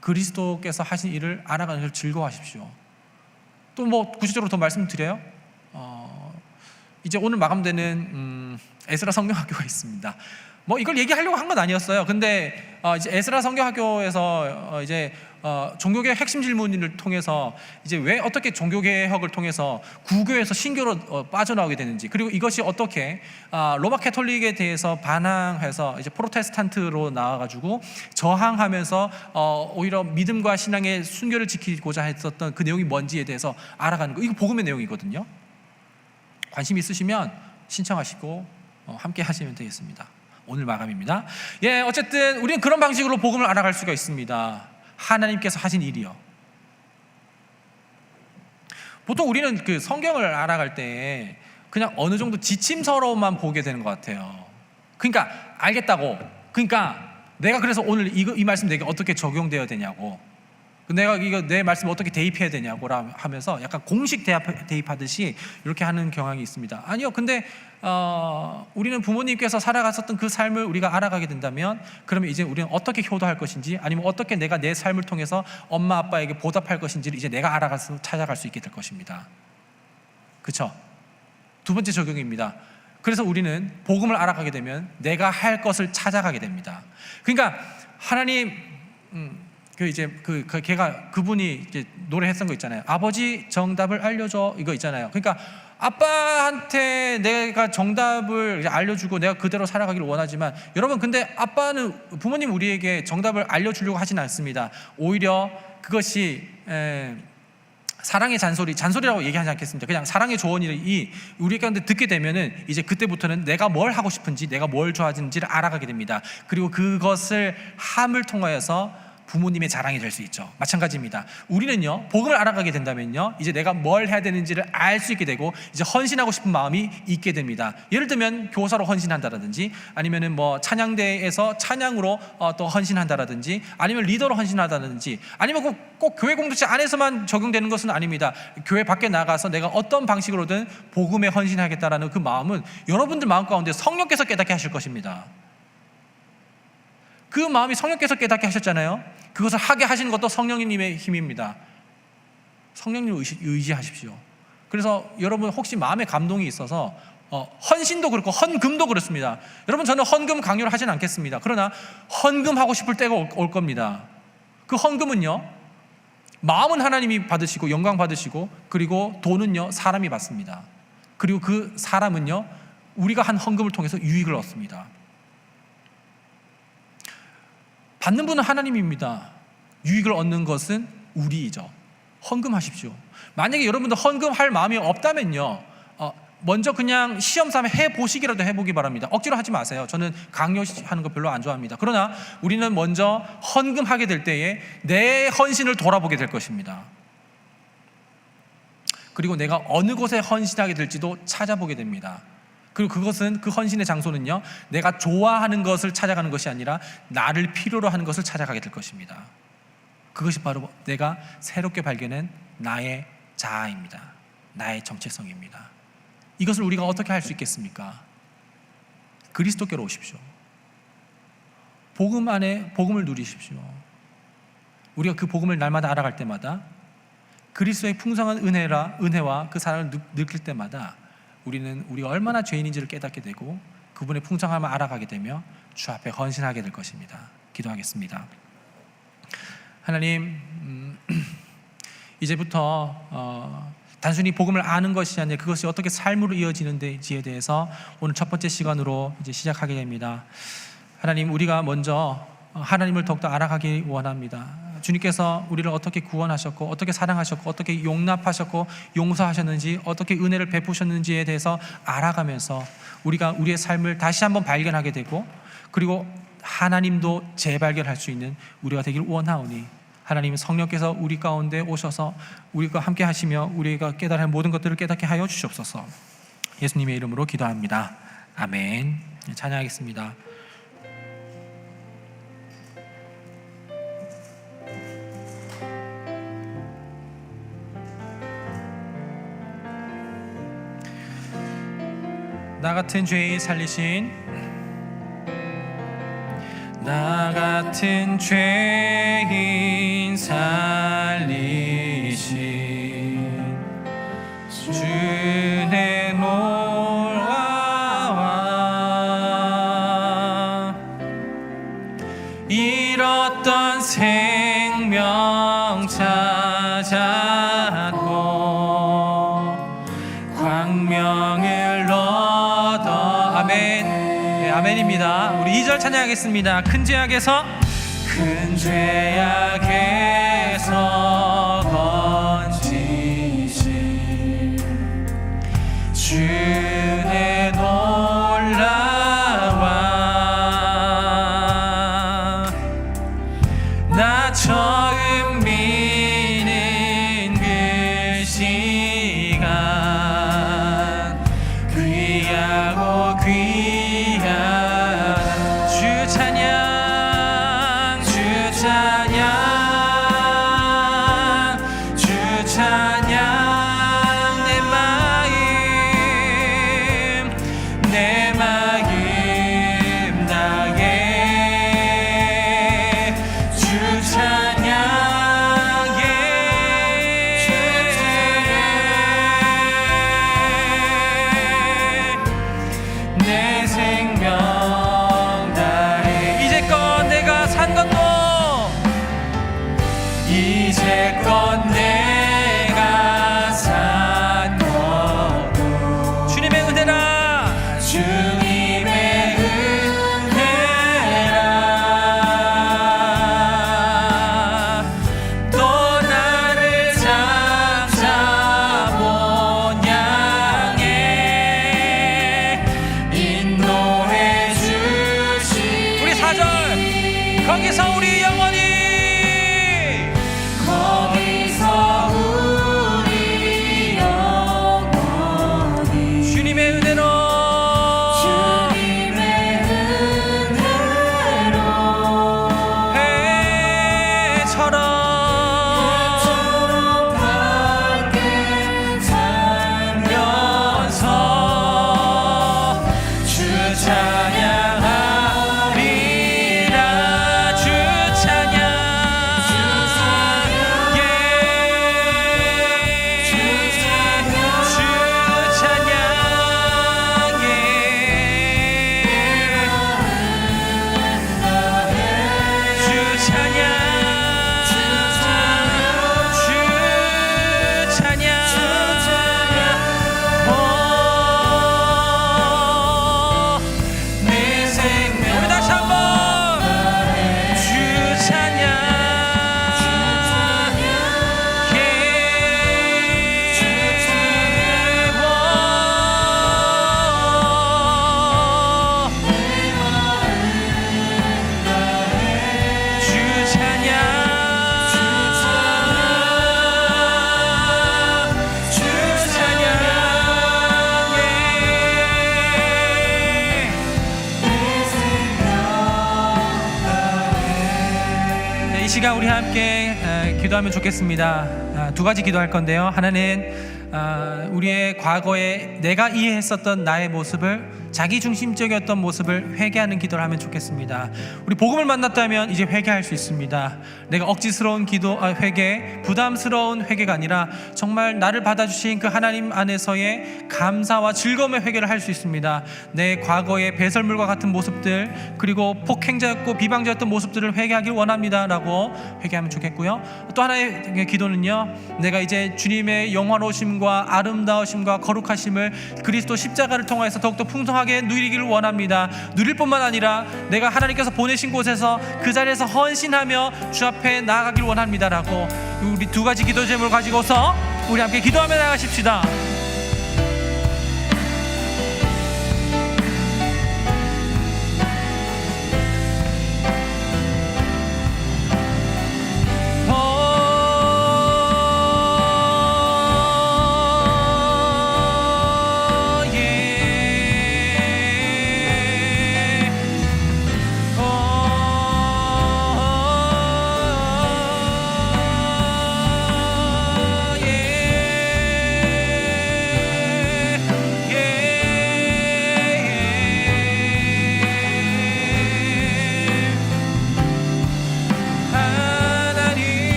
그리스도께서 하신 일을 알아가는 것을 즐거워하십시오. 또 뭐 구체적으로 더 말씀드려요. 이제 오늘 마감되는 에스라 성경학교가 있습니다. 뭐 이걸 얘기하려고 한 건 아니었어요. 근데 이제 에스라 성경학교에서 이제 종교개혁 핵심 질문을 통해서 이제 왜 어떻게 종교개혁을 통해서 구교에서 신교로 빠져나오게 되는지, 그리고 이것이 어떻게 로마 캐톨릭에 대해서 반항해서 이제 프로테스탄트로 나와가지고 저항하면서 오히려 믿음과 신앙의 순결을 지키고자 했었던 그 내용이 뭔지에 대해서 알아가는 거, 이거 복음의 내용이거든요. 관심 있으시면 신청하시고 함께 하시면 되겠습니다. 오늘 마감입니다. 어쨌든 우리는 그런 방식으로 복음을 알아갈 수가 있습니다. 하나님께서 하신 일이요. 보통 우리는 그 성경을 알아갈 때 그냥 어느 정도 지침서로만 보게 되는 것 같아요. 그러니까 알겠다고, 그러니까 내가 그래서 오늘 이 말씀 내게 어떻게 적용되어야 되냐고, 내가 이거 내 말씀 어떻게 대입해야 되냐고 하면서 약간 공식 대입하듯이 이렇게 하는 경향이 있습니다. 아니요, 근데 우리는 부모님께서 살아갔었던 그 삶을 우리가 알아가게 된다면, 그러면 이제 우리는 어떻게 효도할 것인지, 아니면 어떻게 내가 내 삶을 통해서 엄마 아빠에게 보답할 것인지를 이제 내가 알아가서 찾아갈 수 있게 될 것입니다. 그렇죠? 두 번째 적용입니다. 그래서 우리는 복음을 알아가게 되면 내가 할 것을 찾아가게 됩니다. 그러니까 하나님, 그분이 이제 노래했던 거 있잖아요. 아버지 정답을 알려줘, 이거 있잖아요. 그러니까 아빠한테 내가 정답을 알려주고 내가 그대로 살아가기를 원하지만, 여러분 근데 부모님 우리에게 정답을 알려주려고 하지는 않습니다. 오히려 그것이 사랑의 잔소리라고 얘기하지 않겠습니다. 그냥 사랑의 조언이 우리 가운데 듣게 되면은 이제 그때부터는 내가 뭘 하고 싶은지, 내가 뭘 좋아하는지를 알아가게 됩니다. 그리고 그것을 함을 통하여서 부모님의 자랑이 될 수 있죠. 마찬가지입니다. 우리는요, 복음을 알아가게 된다면요, 이제 내가 뭘 해야 되는지를 알 수 있게 되고, 이제 헌신하고 싶은 마음이 있게 됩니다. 예를 들면 교사로 헌신한다라든지, 아니면은 뭐 찬양대에서 찬양으로 또 헌신한다라든지, 아니면 리더로 헌신하다든지, 아니면 꼭 교회 공동체 안에서만 적용되는 것은 아닙니다. 교회 밖에 나가서 내가 어떤 방식으로든 복음에 헌신하겠다라는 그 마음은 여러분들 마음 가운데 성령께서 깨닫게 하실 것입니다. 그 마음이 성령께서 깨닫게 하셨잖아요. 그것을 하게 하시는 것도 성령님의 힘입니다. 성령님을 의지하십시오. 그래서 여러분 혹시 마음에 감동이 있어서 헌신도 그렇고 헌금도 그렇습니다. 여러분, 저는 헌금 강요를 하진 않겠습니다. 그러나 헌금하고 싶을 때가 올 겁니다. 그 헌금은요, 마음은 하나님이 받으시고 영광 받으시고, 그리고 돈은요 사람이 받습니다. 그리고 그 사람은요 우리가 한 헌금을 통해서 유익을 얻습니다. 받는 분은 하나님입니다. 유익을 얻는 것은 우리이죠. 헌금하십시오. 만약에 여러분들 헌금할 마음이 없다면요, 먼저 그냥 시험 삼아 해보시기라도 해보기 바랍니다. 억지로 하지 마세요. 저는 강요하는 거 별로 안 좋아합니다. 그러나 우리는 먼저 헌금하게 될 때에 내 헌신을 돌아보게 될 것입니다. 그리고 내가 어느 곳에 헌신하게 될지도 찾아보게 됩니다. 그리고 그 헌신의 장소는요, 내가 좋아하는 것을 찾아가는 것이 아니라 나를 필요로 하는 것을 찾아가게 될 것입니다. 그것이 바로 내가 새롭게 발견한 나의 자아입니다. 나의 정체성입니다. 이것을 우리가 어떻게 할 수 있겠습니까? 그리스도께로 오십시오. 복음 안에 복음을 누리십시오. 우리가 그 복음을 날마다 알아갈 때마다, 그리스도의 풍성한 은혜와 그 사랑을 느낄 때마다 우리는 우리가 얼마나 죄인인지를 깨닫게 되고 그분의 풍성함을 알아가게 되며 주 앞에 헌신하게 될 것입니다. 기도하겠습니다. 하나님, 이제부터 단순히 복음을 아는 것이 아니라 그것이 어떻게 삶으로 이어지는지에 대해서 오늘 첫 번째 시간으로 이제 시작하게 됩니다. 하나님, 우리가 먼저 하나님을 더욱더 알아가기 원합니다. 주님께서 우리를 어떻게 구원하셨고, 어떻게 사랑하셨고, 어떻게 용납하셨고 용서하셨는지, 어떻게 은혜를 베푸셨는지에 대해서 알아가면서 우리가 우리의 삶을 다시 한번 발견하게 되고, 그리고 하나님도 재발견할 수 있는 우리가 되길 원하오니, 하나님 성령께서 우리 가운데 오셔서 우리가 함께 하시며 우리가 깨달을 모든 것들을 깨닫게 하여 주시옵소서. 예수님의 이름으로 기도합니다. 아멘. 찬양하겠습니다. 나 같은 죄인 살리신, 나 같은 죄인 살리신 주의 놀라와 잃었던 생명 찾았고 광명을 얻어. 아멘. 네, 아멘입니다. 우리 2절 찬양하겠습니다. 큰 죄악에서 건지신 주의 놀라와 나 처음 믿는 그 시간 귀하고 귀한 주 찬양, 주 찬양. 거기서 우리 영원히 주님의 은혜로 해처럼 밝게 살면서 주 찬양하리라. 주 찬양 예. 주 찬양 예. 주 찬양 내 생명 우리 다시 한번 주 찬양 예. 주 찬양 이 시간 우리 함께 기도하면 좋겠습니다. 두 가지 기도할 건데요. 하나는 우리의 과거에 내가 이해했었던 나의 모습을, 자기중심적이었던 모습을 회개하는 기도를 하면 좋겠습니다. 우리 복음을 만났다면 이제 회개할 수 있습니다. 내가 억지스러운 회개, 부담스러운 회개가 아니라 정말 나를 받아주신 그 하나님 안에서의 감사와 즐거움의 회개를 할 수 있습니다. 내 과거의 배설물과 같은 모습들, 그리고 폭행자였고 비방자였던 모습들을 회개하길 원합니다 라고 회개하면 좋겠고요. 또 하나의 기도는요, 내가 이제 주님의 영화로우심과 아름다우심과 거룩하심을 그리스도 십자가를 통해서 더욱더 풍성하게 누리기를 원합니다. 누릴 뿐만 아니라 내가 하나님께서 보내신 곳에서 그 자리에서 헌신하며 주 앞에 나아가길 원합니다 라고 우리 두 가지 기도 제목을 가지고서 우리 함께 기도하며 나가십시다.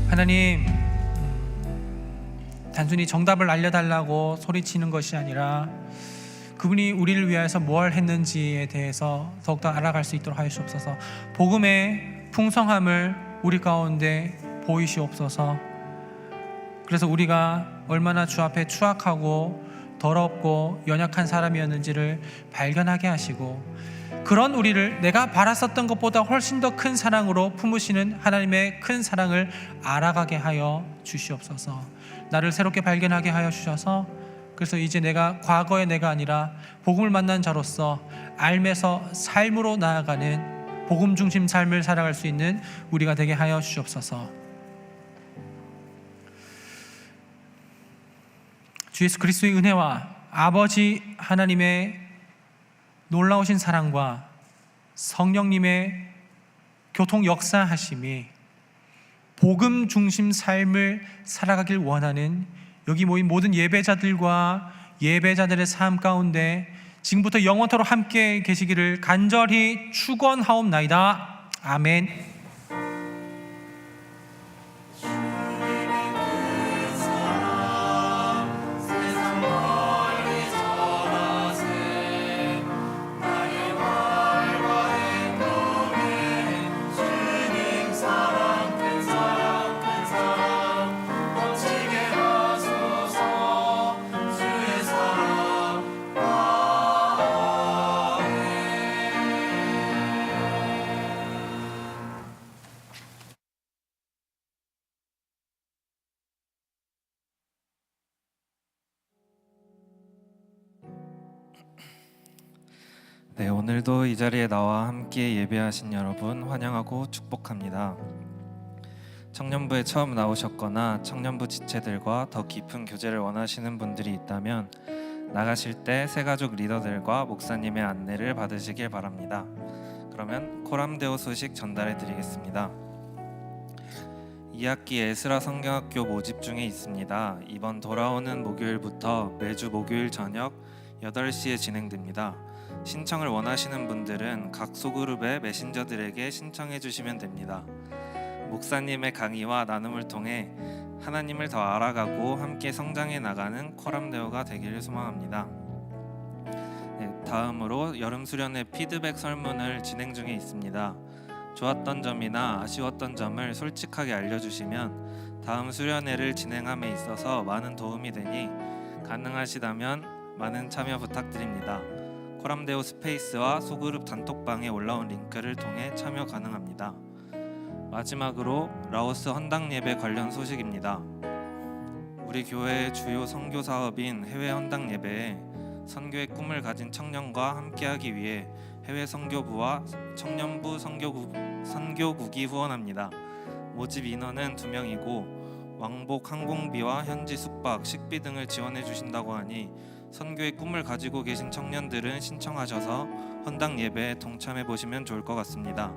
하나님, 단순히 정답을 알려달라고 소리치는 것이 아니라 그분이 우리를 위해서 뭘 했는지에 대해서 더욱더 알아갈 수 있도록 하시옵소서. 복음의 풍성함을 우리 가운데 보이시옵소서. 그래서 우리가 얼마나 주 앞에 추악하고 더럽고 연약한 사람이었는지를 발견하게 하시고, 그런 우리를 내가 바랐었던 것보다 훨씬 더 큰 사랑으로 품으시는 하나님의 큰 사랑을 알아가게 하여 주시옵소서. 나를 새롭게 발견하게 하여 주셔서, 그래서 이제 내가 과거의 내가 아니라 복음을 만난 자로서 알면서 삶으로 나아가는 복음 중심 삶을 살아갈 수 있는 우리가 되게 하여 주시옵소서. 주 예수 그리스도의 은혜와 아버지 하나님의 놀라우신 사랑과 성령님의 교통 역사하심이 복음 중심 삶을 살아가길 원하는 여기 모인 모든 예배자들과 예배자들의 삶 가운데 지금부터 영원토록 함께 계시기를 간절히 축원하옵나이다. 아멘. 네, 오늘도 이 자리에 나와 함께 예배하신 여러분 환영하고 축복합니다. 청년부에 처음 나오셨거나 청년부 지체들과 더 깊은 교제를 원하시는 분들이 있다면 나가실 때 새가족 리더들과 목사님의 안내를 받으시길 바랍니다. 그러면 코람데오 소식 전달해 드리겠습니다. 2학기 에스라 성경학교 모집 중에 있습니다. 이번 돌아오는 목요일부터 매주 목요일 저녁 8시에 진행됩니다. 신청을 원하시는 분들은 각 소그룹의 메신저들에게 신청해 주시면 됩니다. 목사님의 강의와 나눔을 통해 하나님을 더 알아가고 함께 성장해 나가는 코람데오가 되기를 소망합니다. 네, 다음으로 여름 수련회 피드백 설문을 진행 중에 있습니다. 좋았던 점이나 아쉬웠던 점을 솔직하게 알려주시면 다음 수련회를 진행함에 있어서 많은 도움이 되니 가능하시다면 많은 참여 부탁드립니다. 코람데오 스페이스와 소그룹 단톡방에 올라온 링크를 통해 참여 가능합니다. 마지막으로 라오스 헌당 예배 관련 소식입니다. 우리 교회의 주요 선교 사업인 해외 헌당 예배에 선교의 꿈을 가진 청년과 함께하기 위해 해외 선교부와 청년부 선교국이 후원합니다. 모집 인원은 2명이고 왕복 항공비와 현지 숙박, 식비 등을 지원해 주신다고 하니 선교의 꿈을 가지고 계신 청년들은 신청하셔서 헌당 예배에 동참해 보시면 좋을 것 같습니다.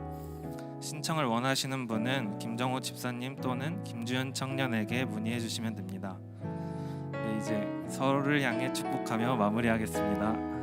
신청을 원하시는 분은 김정호 집사님 또는 김주현 청년에게 문의해 주시면 됩니다. 네, 이제 서로를 향해 축복하며 마무리하겠습니다.